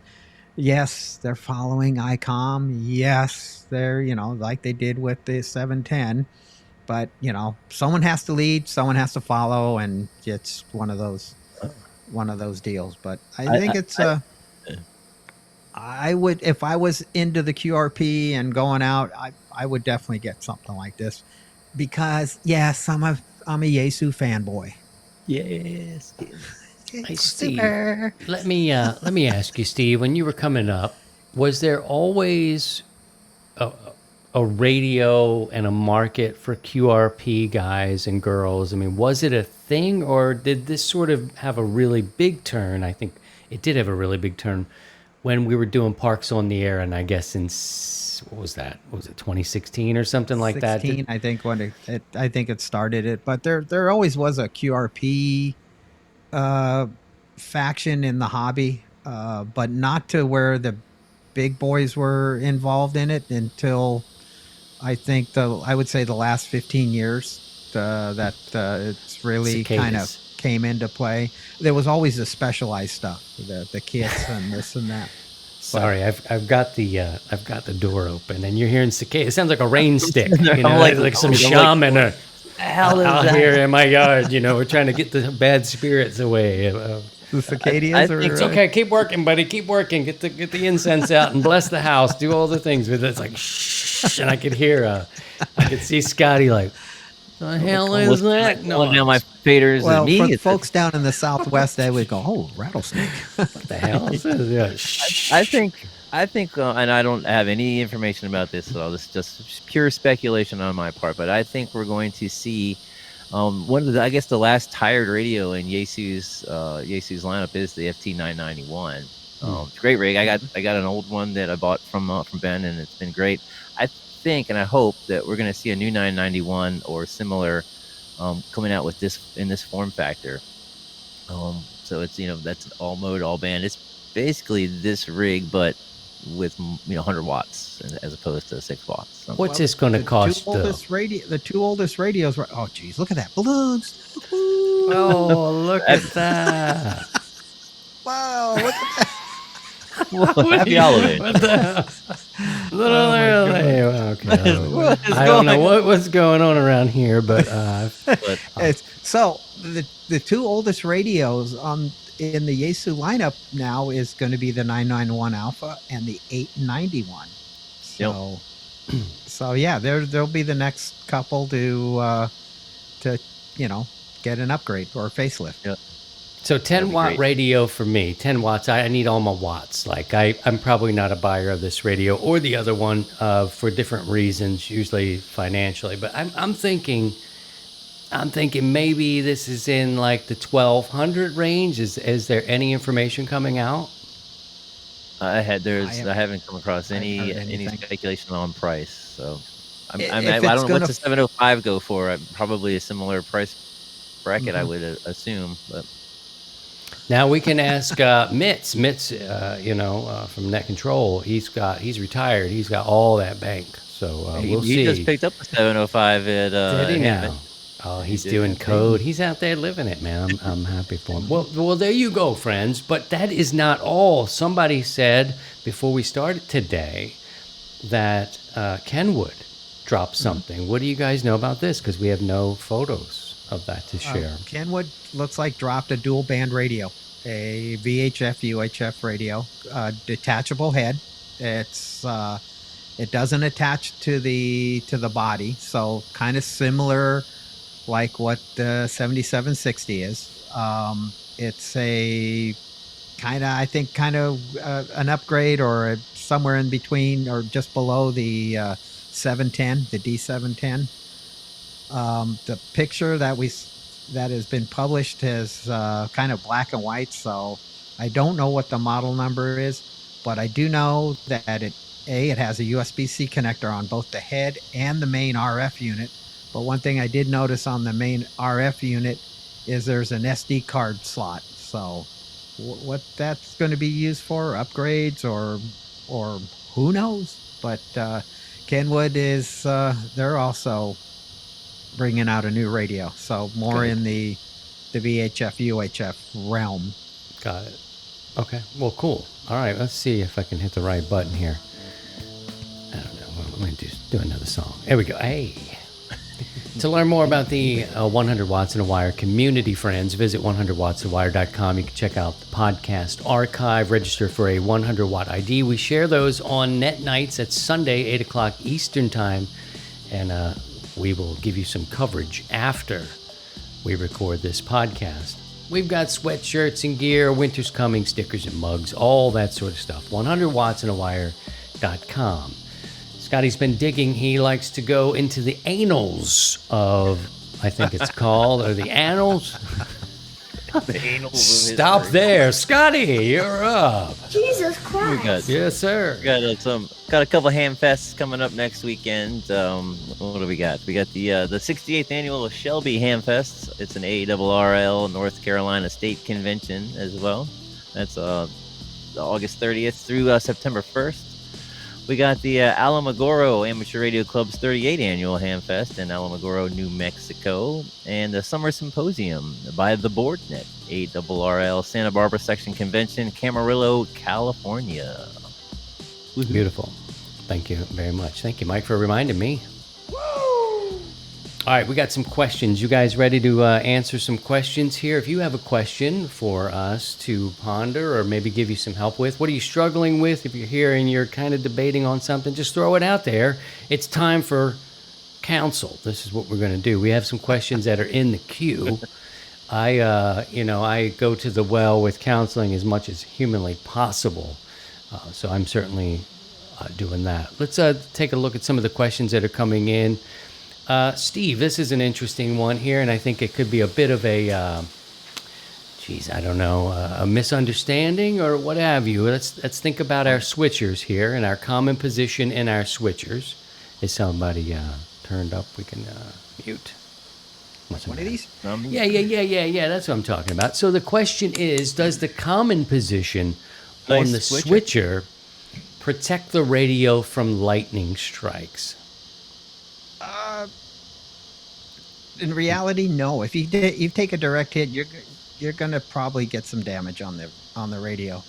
[SPEAKER 3] yes, they're following ICOM. Yes, they're like they did with the 710. But someone has to lead, someone has to follow, and it's one of those deals. But I think I would, if I was into the QRP and going out, I would definitely get something like this, because yes, I'm a Yaesu fanboy.
[SPEAKER 4] Yes.
[SPEAKER 2] Hey, Steve, let me ask you, Steve, when you were coming up, was there always a radio and a market for QRP guys and girls? I mean, was it a thing, or did this sort of have a really big turn? I think it did have a really big turn when we were doing Parks on the Air, and I guess what was that? Was it 2016 or something like that?
[SPEAKER 3] 16, I think, when I think it started it. But there always was a QRP faction in the hobby, but not to where the big boys were involved in it until I think I would say the last 15 years that it's really kind of came into play. There was always the specialized stuff, the kits and this and that.
[SPEAKER 2] Sorry, I've got the door open, and you're hearing cicada. It sounds like a rain stick, like some shaman out here in my yard. We're trying to get the bad spirits away.
[SPEAKER 3] The cicadas
[SPEAKER 2] it's okay. Keep working, buddy. Keep working. Get the incense out and bless the house. Do all the things with it. It's like shh, and I could see Scotty like, the hell is that?
[SPEAKER 4] No, now my faders
[SPEAKER 3] well,
[SPEAKER 4] and me.
[SPEAKER 3] For folks down in the Southwest, they would go, "Oh, rattlesnake!"
[SPEAKER 2] What the hell is this? Yeah, shh.
[SPEAKER 4] I think, and I don't have any information about this, so this is just pure speculation on my part. But I think we're going to see one of the last tired radio in Yaesu's lineup is the FT991. Great rig. I got an old one that I bought from Ben, and it's been great. I think and I hope that we're going to see a new 991 or similar coming out with this in this form factor. So it's that's an all mode, all band. It's basically this rig, but with 100 watts as opposed to 6 watts.
[SPEAKER 2] What's this going to cost?
[SPEAKER 3] The two oldest radios were. Oh, geez, look at that, balloons!
[SPEAKER 2] Oh, look at that!
[SPEAKER 3] Wow, look at that!
[SPEAKER 4] Happy holiday.
[SPEAKER 2] What the hell? Okay. I don't know what's going on around here, but
[SPEAKER 3] so the two oldest radios in the Yaesu lineup now is going to be the 991 Alpha and the 891. So yeah, there'll be the next couple to get an upgrade or a facelift.
[SPEAKER 4] Yep.
[SPEAKER 2] So 10-watt radio for me, 10 watts. I need all my watts. Like I'm probably not a buyer of this radio or the other one for different reasons, usually financially. But I'm thinking maybe this is in like the 1200 range. Is there any information coming out?
[SPEAKER 4] I haven't come across any speculation on price. So I don't know what's the 705 go for. Probably a similar price bracket, I would assume. But
[SPEAKER 2] Now we can ask Mitz. Mitz, from Net Control. He's retired. He's got all that bank. So we'll see.
[SPEAKER 4] He just picked up a 705 at.
[SPEAKER 2] Did he now?
[SPEAKER 4] Hammond.
[SPEAKER 2] Oh, he's doing code. He's out there living it, man. I'm happy for him. Well, there you go, friends. But that is not all. Somebody said before we started today that Kenwood dropped something. What do you guys know about this? Because we have no photos of that to share.
[SPEAKER 3] Kenwood looks like dropped a dual band radio, a VHF UHF radio, detachable head. It doesn't attach to the body, so kind of similar like what the 7760 is. It's a kind of an upgrade or somewhere in between or just below the 710, the D710. The picture that has been published is kind of black and white, so I don't know what the model number is, but I do know that it has a USB-C connector on both the head and the main RF unit. But one thing I did notice on the main RF unit is there's an SD card slot. So what that's going to be used for, upgrades or who knows? But Kenwood is they're also bringing out a new radio, so more in the VHF UHF realm.
[SPEAKER 2] Got it. Okay. Well, cool. All right. Let's see if I can hit the right button here. I don't know. Well, I'm going to do another song. There we go. Hey. To learn more about the 100 Watts in a Wire community, friends, visit 100wattsawire.com. You can check out the podcast archive, register for a 100 Watt ID. We share those on net nights at Sunday, 8 o'clock Eastern Time, and we will give you some coverage after we record this podcast. We've got sweatshirts and gear, winter's coming, stickers and mugs, all that sort of stuff. 100wattsandawire.com. Scotty's been digging. He likes to go into the annals of, I think it's called, or the annals.
[SPEAKER 4] the annals of
[SPEAKER 2] Stop
[SPEAKER 4] history.
[SPEAKER 2] there. Scotty, you're up.
[SPEAKER 5] Jesus Christ.
[SPEAKER 2] Yes, sir.
[SPEAKER 4] Got a couple ham fests coming up next weekend. What do we got? We got the 68th annual Shelby Ham Fest. It's an ARRL North Carolina State Convention as well. That's August 30th through September 1st. We got the Alamogordo Amateur Radio Club's 38th annual Ham Fest in Alamogordo, New Mexico, and the Summer Symposium by the BoardNet ARRL Santa Barbara Section Convention, Camarillo, California. Woo-hoo.
[SPEAKER 2] Beautiful. Thank you very much. Thank you, Mike, for reminding me. All right, we got some questions. You guys ready to answer some questions here? If you have a question for us to ponder or maybe give you some help with, what are you struggling with? If you're here and you're kind of debating on something, just throw it out there. It's time for counsel. This is what we're going to do. We have some questions that are in the queue. I go to the well with counseling as much as humanly possible. So I'm certainly doing that. Let's take a look at some of the questions that are coming in. Steve, this is an interesting one here, and I think it could be a bit of a, a misunderstanding or what have you. Let's think about our switchers here and our common position in our switchers. Is somebody turned up? We can mute.
[SPEAKER 3] One of these?
[SPEAKER 2] Yeah. That's what I'm talking about. So the question is, does the common position on the switcher protect the radio from lightning strikes?
[SPEAKER 3] In reality, no. If you take a direct hit, you're going to probably get some damage on the radio.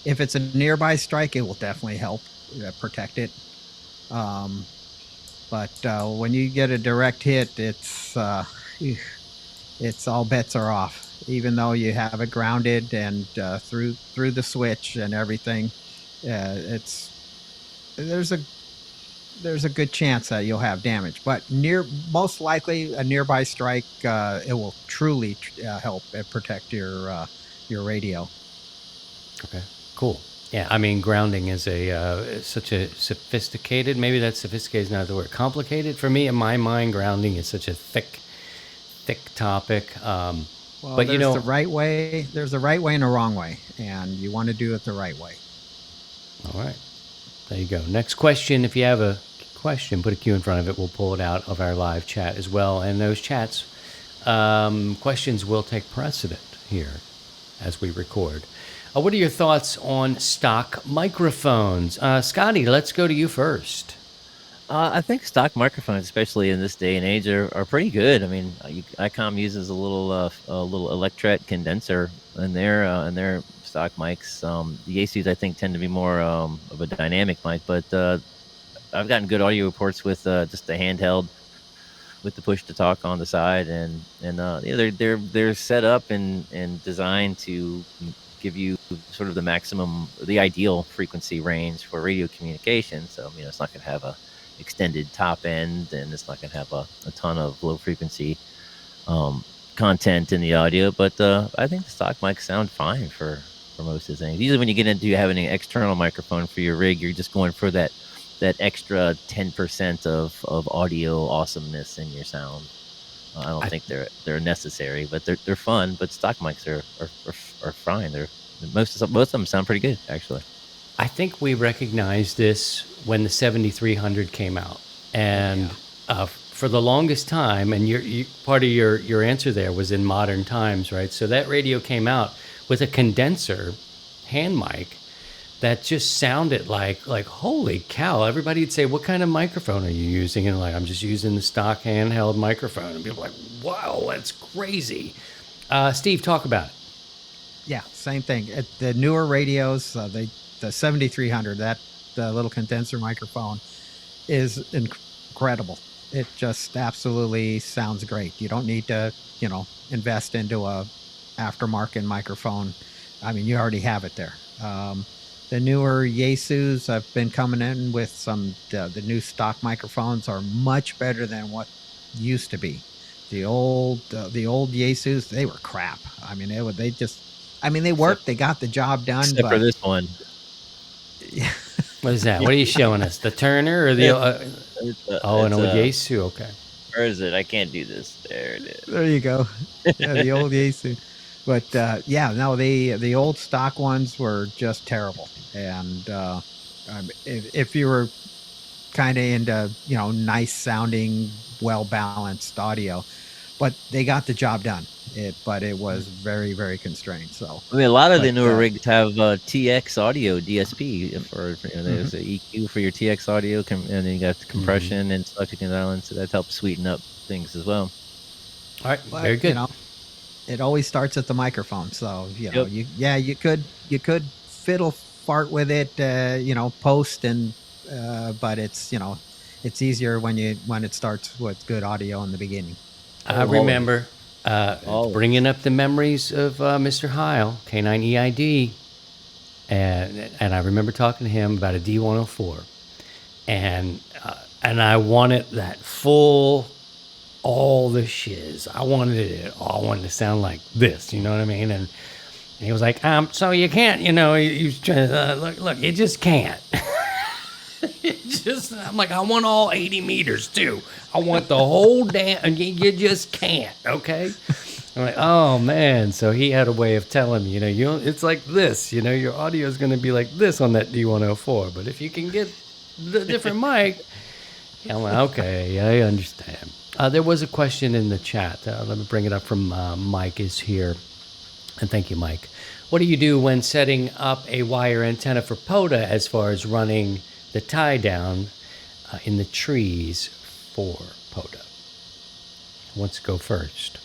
[SPEAKER 3] If it's a nearby strike, it will definitely help protect it. But when you get a direct hit, it's all bets are off. Even though you have it grounded and through the switch and everything, there's a good chance that you'll have damage, but most likely a nearby strike, it will truly help protect your radio.
[SPEAKER 2] Okay, cool. Yeah, I mean, grounding is such a sophisticated, maybe that sophisticated is not the word, complicated. For me, in my mind, grounding is such a thick topic.
[SPEAKER 3] Well,
[SPEAKER 2] but
[SPEAKER 3] there's the right way and a wrong way, and you want to do it the right way.
[SPEAKER 2] All right. There you go. Next question. If you have a question, put a Q in front of it, we'll pull it out of our live chat as well. And those chats, questions will take precedent here as we record. What are your thoughts on stock microphones? Scotty, let's go to you first.
[SPEAKER 4] I think stock microphones, especially in this day and age, are pretty good. I mean, ICOM uses a little electret condenser in their stock mics. The Yaesus, I think, tend to be more of a dynamic mic, but I've gotten good audio reports with just a handheld with the push to talk on the side, and they're set up and designed to give you sort of the ideal frequency range for radio communication. So it's not going to have a extended top end, and it's not going to have a ton of low frequency content in the audio, but I think the stock mics sound fine for most of the things. Usually when you get into having an external microphone for your rig, you're just going for that extra 10% of audio awesomeness in your sound. I don't think they're necessary, but they're fun. But stock mics are fine. Most of them sound pretty good, actually.
[SPEAKER 2] I think we recognized this when the 7300 came out, and for the longest time, and part of your answer there was in modern times, right? So that radio came out with a condenser hand mic that just sounded like holy cow. Everybody'd say, what kind of microphone are you using? And I'm just using the stock handheld microphone. And people are like, wow, that's crazy. Steve, talk about it.
[SPEAKER 3] Yeah, same thing. The newer radios, the 7300, that little condenser microphone is incredible. It just absolutely sounds great. You don't need to, invest into a aftermarket microphone. I mean, you already have it there. The newer Yaesus have been coming in with the new stock microphones are much better than what used to be. The old Yaesus, they were crap. I mean, they worked. They got the job done.
[SPEAKER 4] Except for this one.
[SPEAKER 2] What is that? What are you showing us? The Turner or the? An old Yaesu. Okay.
[SPEAKER 4] Where is it? I can't do this. There it is.
[SPEAKER 3] There you go. Yeah, the old Yaesu. But the old stock ones were just terrible. And if you were kind of into nice sounding, well balanced audio, but they got the job done. But it was very, very constrained. So
[SPEAKER 4] I mean, a lot of the newer rigs have TX audio DSP there's an EQ for your TX audio, and then you got the compression and selective silence, so that helps sweeten up things as well.
[SPEAKER 2] All right, very good.
[SPEAKER 3] It always starts at the microphone, so you could fiddle fart with it, post and but it's easier when it starts with good audio in the beginning.
[SPEAKER 2] I remember bringing up the memories of Mr. Heil, K9EID, and I remember talking to him about a D104, and I wanted that full, all the shiz. I wanted it all. I wanted to sound like this, you know what I mean? And he was like, so you can't, look, you just can't. I'm like, I want all 80 meters too. I want the whole damn, you just can't, okay? I'm like, oh man. So he had a way of telling me, it's like this, your audio is going to be like this on that D104. But if you can get the different mic, I'm like, okay, I understand. There was a question in the chat. Let me bring it up from Mike is here. And thank you, Mike. What do you do when setting up a wire antenna for POTA as far as running the tie down in the trees for POTA? Who wants to go first?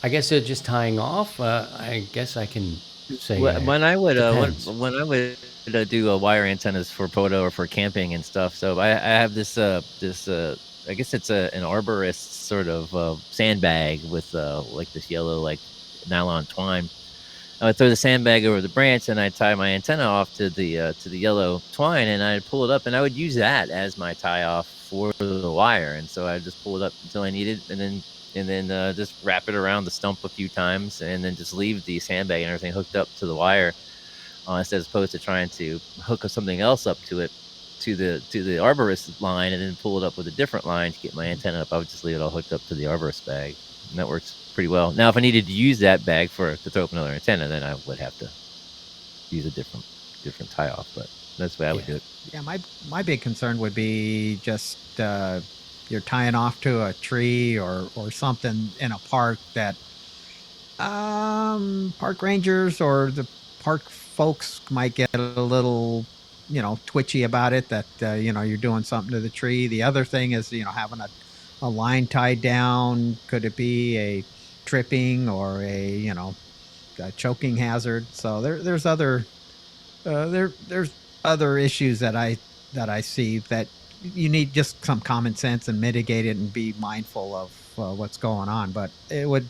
[SPEAKER 2] I guess they're just tying off. I guess I can say
[SPEAKER 4] when I would do wire antennas for POTA or for camping and stuff. So I have this I guess it's an arborist sort of sandbag with like this yellow nylon twine. I would throw the sandbag over the branch, and I'd tie my antenna off to the yellow twine, and I'd pull it up, and I would use that as my tie off for the wire. And so I'd just pull it up until I need it, and then just wrap it around the stump a few times, and then just leave the sandbag and everything hooked up to the wire, instead as opposed to trying to hook something else up to it, to the arborist line, and then pull it up with a different line to get my antenna up. I would just leave it all hooked up to the arborist bag, and that works pretty well. Now, if I needed to use that bag to throw up another antenna, then I would have to use a different tie off. But That's the way I would do it.
[SPEAKER 3] Yeah, my big concern would be just you're tying off to a tree or something in a park that park rangers or the park folks might get a little, twitchy about it, that, you're doing something to the tree. The other thing is, having a line tied down. Could it be a tripping or a choking hazard? So there's other there's other issues that I see that you need just some common sense and mitigate it and be mindful of what's going on. But it would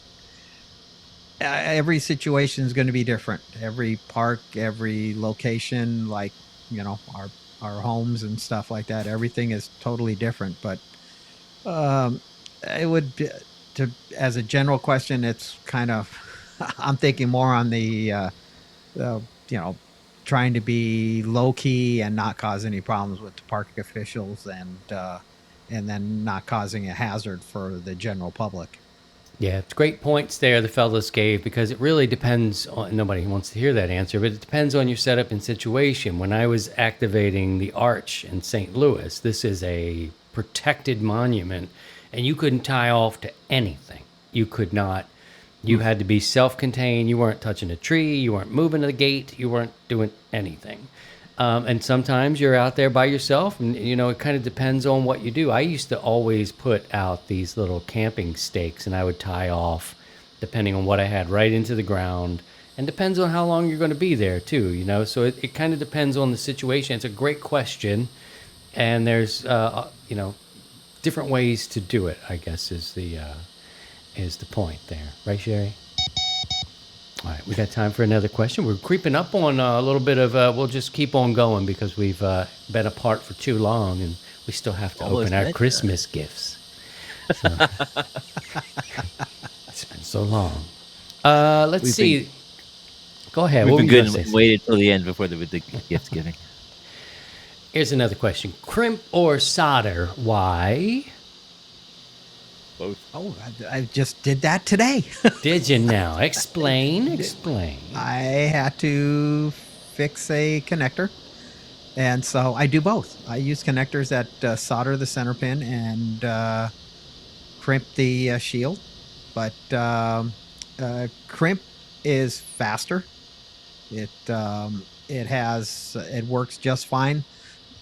[SPEAKER 3] every situation is going to be different. Every park, every location, like our homes and stuff like that. Everything is totally different. But it would be, as a general question, it's kind of I'm thinking more on the trying to be low key and not cause any problems with the park officials, and then not causing a hazard for the general public.
[SPEAKER 2] Yeah, it's great points there the fellas gave, because it really depends on, nobody wants to hear that answer, but it depends on your setup and situation. When I was activating the Arch in St. Louis, this is a protected monument, and you couldn't tie off to anything. You could not. You had to be self-contained. You weren't touching a tree. You weren't moving the gate. You weren't doing anything. And sometimes you're out there by yourself, and it kind of depends on what you do. I used to always put out these little camping stakes, and I would tie off, depending on what I had, right into the ground, and depends on how long you're going to be there too. So it kind of depends on the situation. It's a great question, and there's different ways to do it, I guess, is the point there, right, Sherry? All right, we got time for another question. We're creeping up on a little bit of, we'll just keep on going because we've been apart for too long, and we still have to open our Christmas gifts. So, it's been so long. Let's see. Go ahead.
[SPEAKER 4] We've been good and waited till the end before the gift giving.
[SPEAKER 2] Here's another question. Crimp or solder? Why?
[SPEAKER 4] Both.
[SPEAKER 3] Oh, I just did that today.
[SPEAKER 2] Did you now? Explain.
[SPEAKER 3] I had to fix a connector, and so I do both. I use connectors that solder the center pin and crimp the shield, but crimp is faster. It works just fine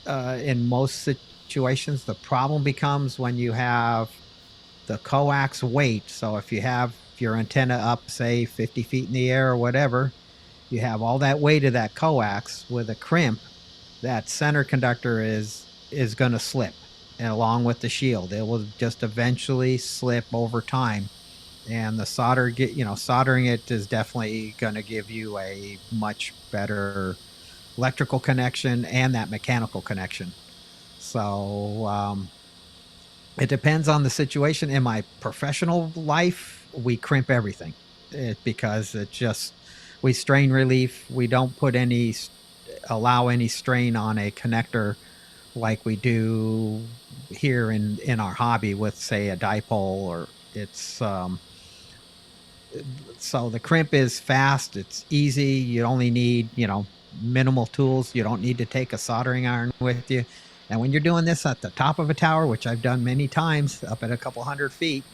[SPEAKER 3] in most situations. The problem becomes when you have the coax weight. So if you have your antenna up, say 50 feet in the air or whatever, you have all that weight of that coax. With a crimp, that center conductor is going to slip, and along with the shield, it will just eventually slip over time. And the soldering it is definitely going to give you a much better electrical connection and that mechanical connection. So it depends on the situation. In my professional life, we crimp everything because we strain relief. We don't allow any strain on a connector like we do here in our hobby with, say, a dipole, or it's so the crimp is fast. It's easy. You only need, minimal tools. You don't need to take a soldering iron with you. And when you're doing this at the top of a tower, which I've done many times up at a couple 100 feet,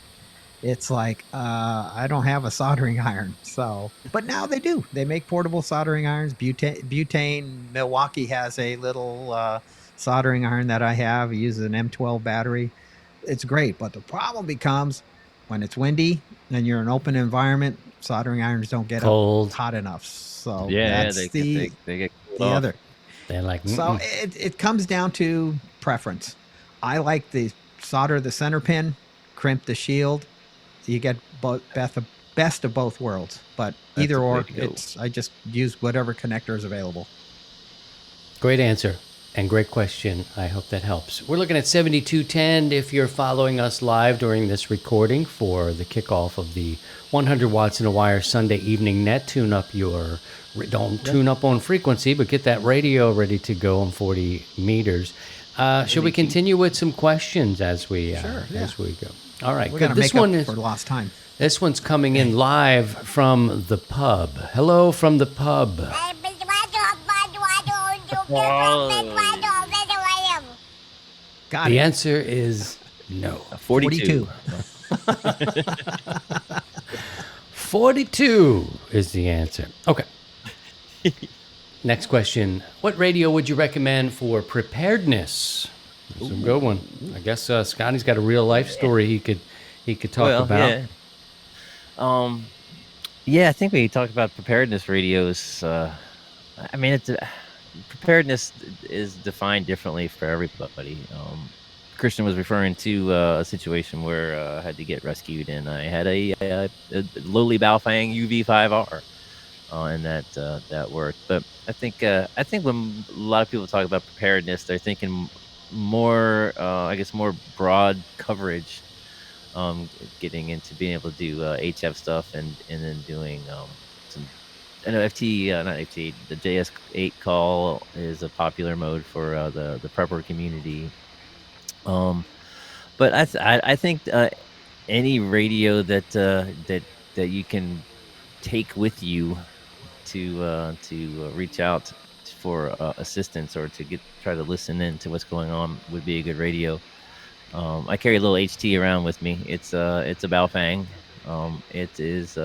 [SPEAKER 3] it's like, I don't have a soldering iron. So, but now they do. They make portable soldering irons. Butane, Milwaukee has a little soldering iron that I have. It uses an M12 battery. It's great. But the problem becomes when it's windy and you're in an open environment, soldering irons don't get hot enough. So
[SPEAKER 4] yeah,
[SPEAKER 3] that's
[SPEAKER 4] they get
[SPEAKER 3] the other.
[SPEAKER 2] They're like,
[SPEAKER 3] so it comes down to preference. I like the solder the center pin, crimp the shield. You get best of both worlds. But
[SPEAKER 4] That's
[SPEAKER 3] either or,
[SPEAKER 4] go.
[SPEAKER 3] I just use whatever connector is available.
[SPEAKER 2] Great answer and great question. I hope that helps. We're looking at 7210 if you're following us live during this recording for the kickoff of the 100 watts in a wire Sunday evening net. Tune up on frequency, but get that radio ready to go on 40 meters. Should we continue with some questions as we go? All right,
[SPEAKER 3] We're
[SPEAKER 2] good.
[SPEAKER 3] going to make up for lost time.
[SPEAKER 2] This one's coming in live from the pub. Hello from the pub.
[SPEAKER 3] Got
[SPEAKER 2] The
[SPEAKER 3] it.
[SPEAKER 2] answer is no.
[SPEAKER 4] 42.
[SPEAKER 3] 42.
[SPEAKER 2] 42 is the answer. Okay. Next question. What radio would you recommend for preparedness? That's a good one. I guess Scotty's got a real life story he could talk
[SPEAKER 4] Well,
[SPEAKER 2] about.
[SPEAKER 4] yeah. Um, yeah, I think we talked about preparedness radios. I mean, preparedness is defined differently for everybody. Christian was referring to a situation where I had to get rescued, and I had a lowly Baofeng UV5R, and that worked. But I think when a lot of people talk about preparedness, they're thinking more, I guess, more broad coverage, getting into being able to do HF stuff and then doing some. I know FT, not FT, the JS8 call is a popular mode for the prepper community. But I think any radio that you can take with you to reach out for assistance or to try to listen in to what's going on would be a good radio. I carry a little HT around with me. It's a Baofeng. It is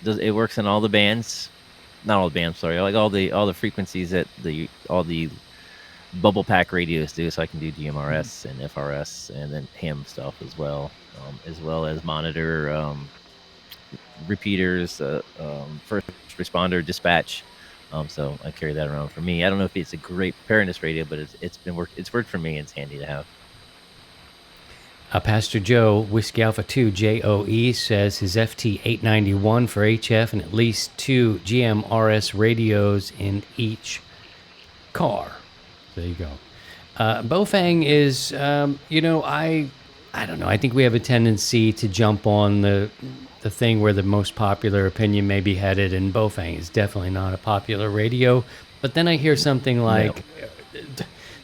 [SPEAKER 4] it works in all the bands, not all the bands. Sorry, like all the frequencies that all the bubble pack radios do. So I can do DMRS and FRS and then ham stuff as well as monitor repeaters, first responder dispatch. So I carry that around for me. I don't know if it's a great preparedness radio, but it's worked for me. It's handy to have.
[SPEAKER 2] Pastor Joe, Whiskey Alpha 2 JOE, says his FT 891 for HF and at least 2 GMRS radios in each car. There you go. Bofang is, I don't know. I think we have a tendency to jump on the thing where the most popular opinion may be headed, and Bofang is definitely not a popular radio. But then I hear something like,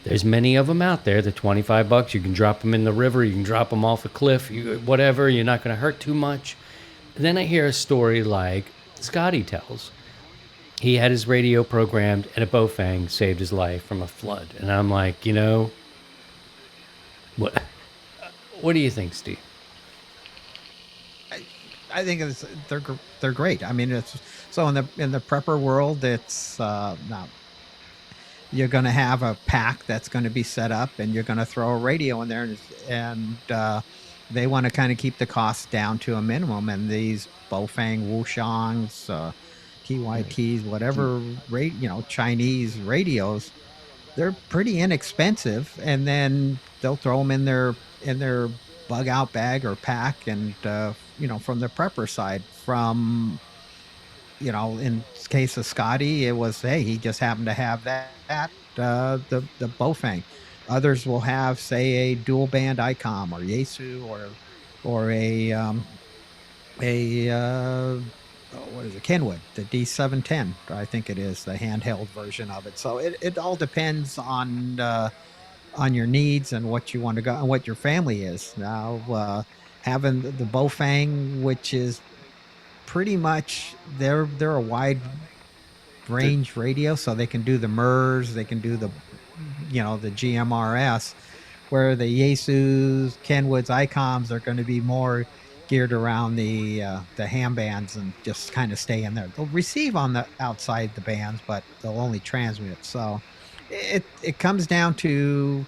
[SPEAKER 2] there's many of them out there. They're $25. You can drop them in the river. You can drop them off a cliff. Whatever. You're not going to hurt too much. And then I hear a story like Scotty tells. He had his radio programmed, and a Bofang saved his life from a flood. And I'm like, what? What do you think, Steve?
[SPEAKER 3] I think they're great. I mean, it's so in the prepper world, it's now you're going to have a pack that's going to be set up, and you're going to throw a radio in there, and they want to kind of keep the costs down to a minimum. And these Bofang, Wushangs, TYTs, whatever, Chinese radios, they're pretty inexpensive, and then they'll throw them in their bug out bag or pack, and from the prepper side, from in case of Scotty, it was, hey, he just happened to have the Bofang. Others will have, say, a dual band ICOM or Yaesu or what is it, Kenwood, the D710, I think it is, the handheld version of it. So it all depends on your needs and what you want to go and what your family is. Now, having the Bofang, which is pretty much they're a wide range radio, so they can do the MERS, they can do the GMRS, where the Yaesus, Kenwoods, ICOMs are going to be more geared around the ham bands and just kind of stay in there. They'll receive on the outside the bands, but they'll only transmit. So it comes down to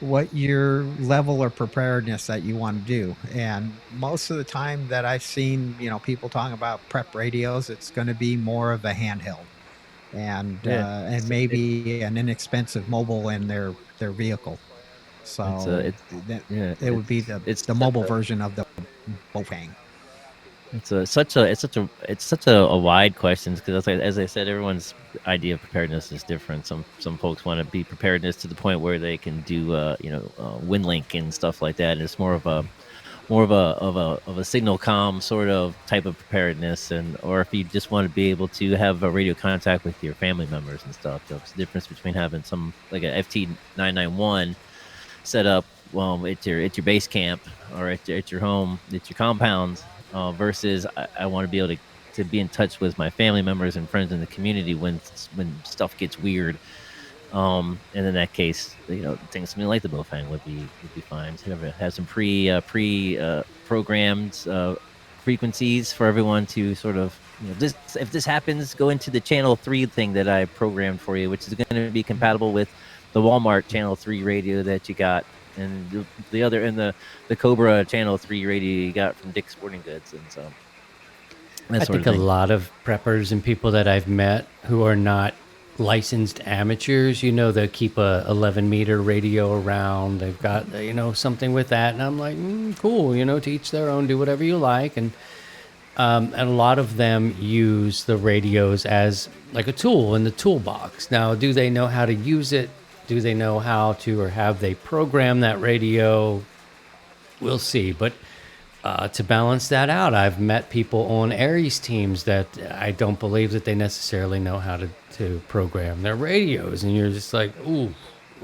[SPEAKER 3] what your level of preparedness that you want to do. And most of the time that I've seen, people talking about prep radios, it's going to be more of a handheld and maybe an inexpensive mobile in their vehicle. So it would be the mobile version of the Bofang.
[SPEAKER 4] It's such a wide question, because as I said, everyone's idea of preparedness is different. Some folks want to be preparedness to the point where they can do WinLink and stuff like that. And it's more of a signal comm sort of type of preparedness, or if you just want to be able to have a radio contact with your family members and stuff. There's a difference between having some like a FT991 set up at your base camp or at your home, at your compound, versus I want to be able to be in touch with my family members and friends in the community when stuff gets weird. And in that case, things something like the Bofang would be fine. So have some programmed frequencies for everyone to sort of, this, if this happens, go into the channel 3 thing that I programmed for you, which is going to be compatible with the Walmart channel 3 radio that you got, and the other, and the Cobra channel 3 radio you got from Dick's Sporting Goods. And so
[SPEAKER 2] I think a lot of preppers and people that I've met who are not licensed amateurs, they'll keep a 11-meter radio around. They've got, something with that. And I'm like, cool, to each their own, do whatever you like. And a lot of them use the radios as like a tool in the toolbox. Now, do they know how to use it? Do they know how to, or have they programmed that radio? We'll see. But to balance that out, I've met people on Aries teams that I don't believe that they necessarily know how to program their radios. And you're just like, ooh,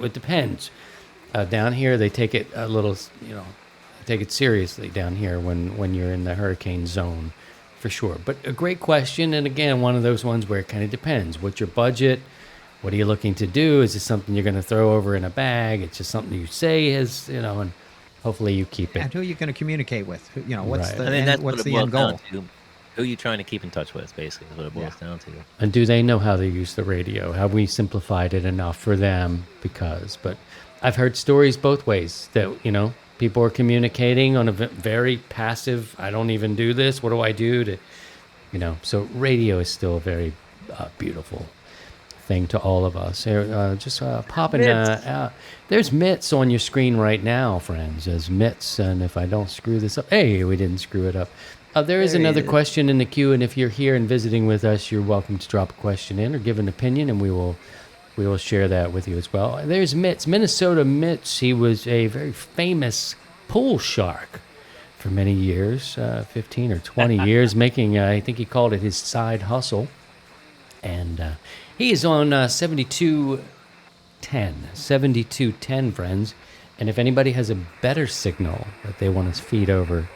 [SPEAKER 2] it depends. Down here, they take it a little, take it seriously down here when you're in the hurricane zone, for sure. But a great question. And again, one of those ones where it kind of depends. What's your budget? What are you looking to do? Is this something you're going to throw over in a bag? It's just something you say is, and hopefully you keep it.
[SPEAKER 3] And who are you going to communicate with? What's
[SPEAKER 2] Right.
[SPEAKER 3] the
[SPEAKER 4] I mean,
[SPEAKER 3] end, what's the end goal?
[SPEAKER 4] Who are you trying to keep in touch with, basically, is what it boils down to.
[SPEAKER 2] And do they know how to use the radio? Have we simplified it enough for them? But I've heard stories both ways that, people are communicating on a very passive, I don't even do this. What do I do to, so radio is still a very beautiful thing to all of us. Just popping out. There's Mitts on your screen right now, friends. There's Mitts, and if I don't screw this up, hey, we didn't screw it up. There is another question in the queue, and if you're here and visiting with us, you're welcome to drop a question in or give an opinion, and we will share that with you as well. There's Mitts, Minnesota Mitts. He was a very famous pool shark for many years, 15 or 20 years, making, I think he called it his side hustle. And he is on 7210, friends. And if anybody has a better signal that they want to feed over,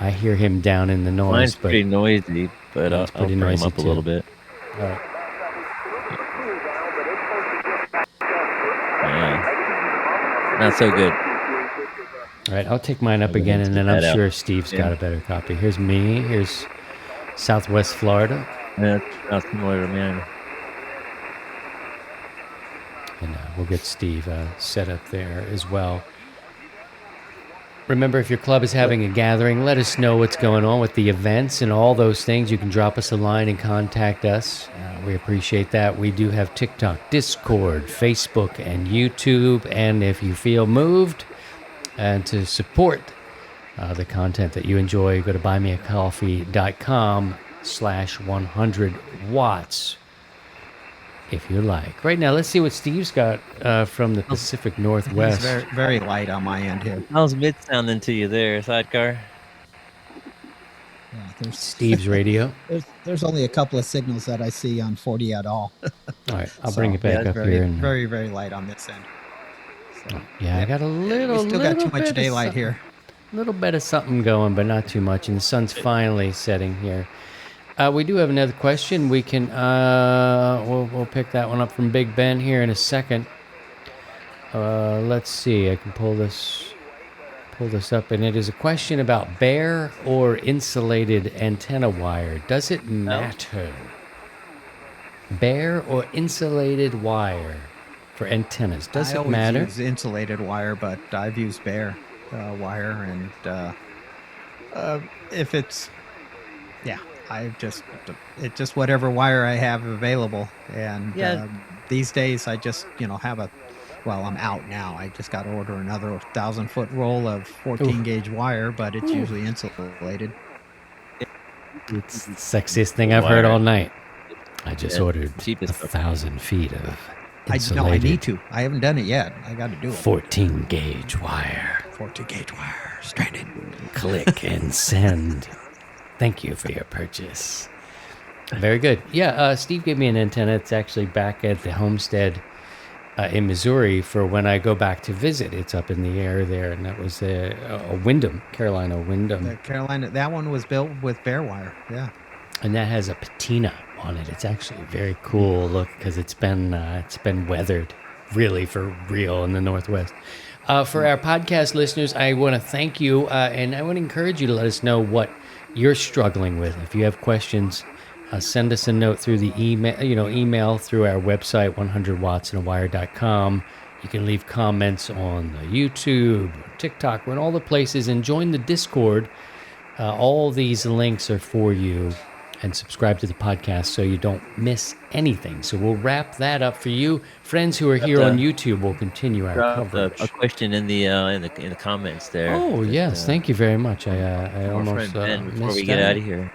[SPEAKER 2] I hear him down in the noise.
[SPEAKER 4] Mine's pretty noisy, but I'll
[SPEAKER 2] pretty
[SPEAKER 4] bring
[SPEAKER 2] noisy
[SPEAKER 4] him up
[SPEAKER 2] too.
[SPEAKER 4] a little bit.
[SPEAKER 2] All right.
[SPEAKER 4] Yeah. Not so good.
[SPEAKER 2] All right, I'll take mine up again, and then I'm sure Steve's got a better copy. Here's me. Here's Southwest Florida.
[SPEAKER 4] Yeah, that's similar to mine.
[SPEAKER 2] And we'll get Steve set up there as well. Remember, if your club is having a gathering, let us know what's going on with the events and all those things. You can drop us a line and contact us. We appreciate that. We do have TikTok, Discord, Facebook, and YouTube. And if you feel moved and to support the content that you enjoy, go to buymeacoffee.com/100watts. If you like. Right now, let's see what Steve's got from the Pacific Northwest.
[SPEAKER 3] It's very, very light on my end here.
[SPEAKER 4] How's mid sounding to you there, Sidecar?
[SPEAKER 6] Yeah, there's
[SPEAKER 2] Steve's radio.
[SPEAKER 6] there's only a couple of signals that I see on 40 at all.
[SPEAKER 2] All right, I'll bring it back up
[SPEAKER 3] very,
[SPEAKER 2] here. And,
[SPEAKER 3] very, very light on this end. So,
[SPEAKER 2] yeah, I got a little.
[SPEAKER 3] we still got too
[SPEAKER 2] little
[SPEAKER 3] much
[SPEAKER 2] bit
[SPEAKER 3] daylight
[SPEAKER 2] of
[SPEAKER 3] here.
[SPEAKER 2] A little bit of something going, but not too much. And the sun's finally setting here. We do have another question. We can we'll pick that one up from Big Ben here in a second. Let's see. I can pull this up, and it is a question about bare or insulated antenna wire. Does it matter? Bare or insulated wire for antennas? Does it matter?
[SPEAKER 3] I always use insulated wire, but I've used bare wire, and if it's it's just whatever wire I have available. And these days I just have I'm out now. I just got to order another 1,000-foot roll of 14 gauge wire, but it's usually insulated.
[SPEAKER 2] It's the sexiest thing I've heard all night. I just ordered
[SPEAKER 4] cheapest
[SPEAKER 2] 1,000 feet of
[SPEAKER 3] I
[SPEAKER 2] insulated.
[SPEAKER 3] need to. I haven't done it yet. I got to do it.
[SPEAKER 2] 14 gauge wire.
[SPEAKER 3] 14 gauge wire, stranded.
[SPEAKER 2] Click and send. Thank you for your purchase. Very good. Yeah, Steve gave me an antenna. It's actually back at the homestead in Missouri for when I go back to visit. It's up in the air there, and that was a Wyndham, Carolina Wyndham.
[SPEAKER 3] That one was built with bare wire. Yeah.
[SPEAKER 2] And that has a patina on it. It's actually very cool look because it's been weathered really for real in the Northwest. For our podcast listeners, I want to thank you, and I want to encourage you to let us know what you're struggling with. If you have questions, send us a note through the email through our website, 100wattsandawire.com. You can leave comments on the YouTube, TikTok, we're in all the places, and join the Discord. All these links are for you, and subscribe to the podcast so you don't miss anything. So we'll wrap that up for you. Friends who are here on YouTube will continue our coverage.
[SPEAKER 4] A question in the comments there.
[SPEAKER 2] Oh, yes. Thank you very much. I almost
[SPEAKER 4] Ben, before
[SPEAKER 2] missed
[SPEAKER 4] we get
[SPEAKER 2] that.
[SPEAKER 4] out of here.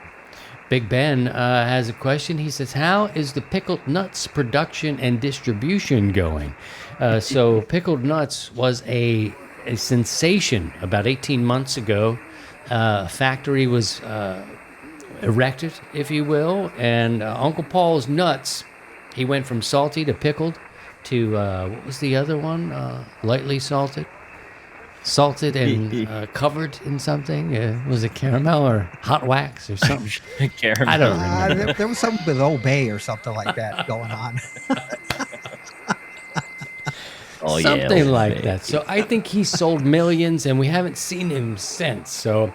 [SPEAKER 2] Big Ben has a question. He says, how is the pickled nuts production and distribution going? So pickled nuts was a sensation about 18 months ago. A factory was erected, if you will, and Uncle Paul's nuts, he went from salty to pickled to, what was the other one? Lightly salted? Salted and covered in something? Was it caramel or hot wax or something?
[SPEAKER 4] Caramel.
[SPEAKER 2] I don't remember.
[SPEAKER 3] There was something with Old Bay or something like that going on.
[SPEAKER 4] Oh,
[SPEAKER 2] Something
[SPEAKER 4] yeah,
[SPEAKER 2] like that. So I think he sold millions, and we haven't seen him since. So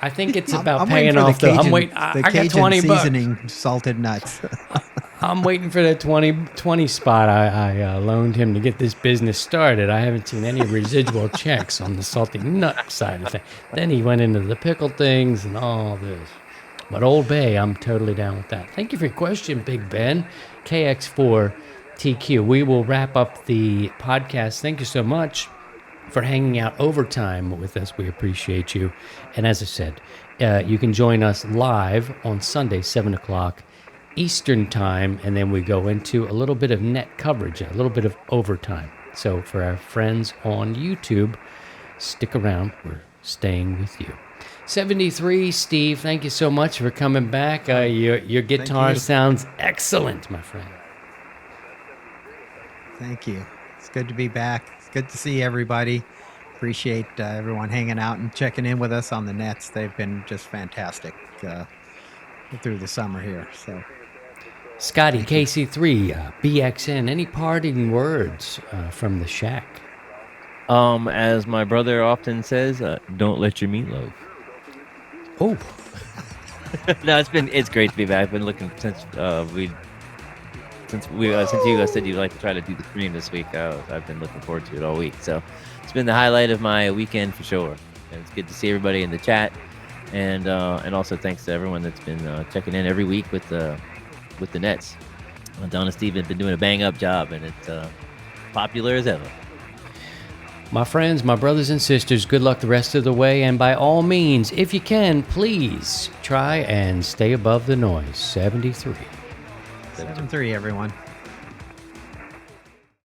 [SPEAKER 2] I think it's about
[SPEAKER 3] I'm
[SPEAKER 2] paying
[SPEAKER 3] waiting for
[SPEAKER 2] off.
[SPEAKER 3] the Cajun,
[SPEAKER 2] I'm waiting. I got
[SPEAKER 3] Cajun
[SPEAKER 2] 20 bucks.
[SPEAKER 3] seasoning salted nuts.
[SPEAKER 2] I'm waiting for that 20 spot I loaned him to get this business started. I haven't seen any residual checks on the salty nut side of things. Then he went into the pickle things and all this. But Old Bay, I'm totally down with that. Thank you for your question, Big Ben. KX4TQ. We will wrap up the podcast. Thank you so much for hanging out overtime with us. We appreciate you. And as I said, you can join us live on Sunday, 7 o'clock Eastern time, and then we go into a little bit of net coverage, a little bit of overtime. So for our friends on YouTube, stick around. We're staying with you. 73, Steve, thank you so much for coming back. Your guitar sounds excellent, my friend.
[SPEAKER 3] Thank you. It's good to be back. It's good to see everybody. Appreciate everyone hanging out and checking in with us on the nets. They've been just fantastic through the summer here. So,
[SPEAKER 2] Scotty, KC3, BXN, any parting words from the shack?
[SPEAKER 4] As my brother often says, don't let your meat loaf.
[SPEAKER 2] Oh,
[SPEAKER 4] No, it's great to be back. I've been looking since you said you'd like to try to do the stream this week. I've been looking forward to it all week. So it's been the highlight of my weekend for sure. And it's good to see everybody in the chat, and also thanks to everyone that's been checking in every week with the nets. Don and Steve have been doing a bang up job, and it's popular as ever.
[SPEAKER 2] my friends, my brothers and sisters, good luck the rest of the way. And by all means, if you can, please try and stay above the noise. 73.
[SPEAKER 3] 7-3, everyone.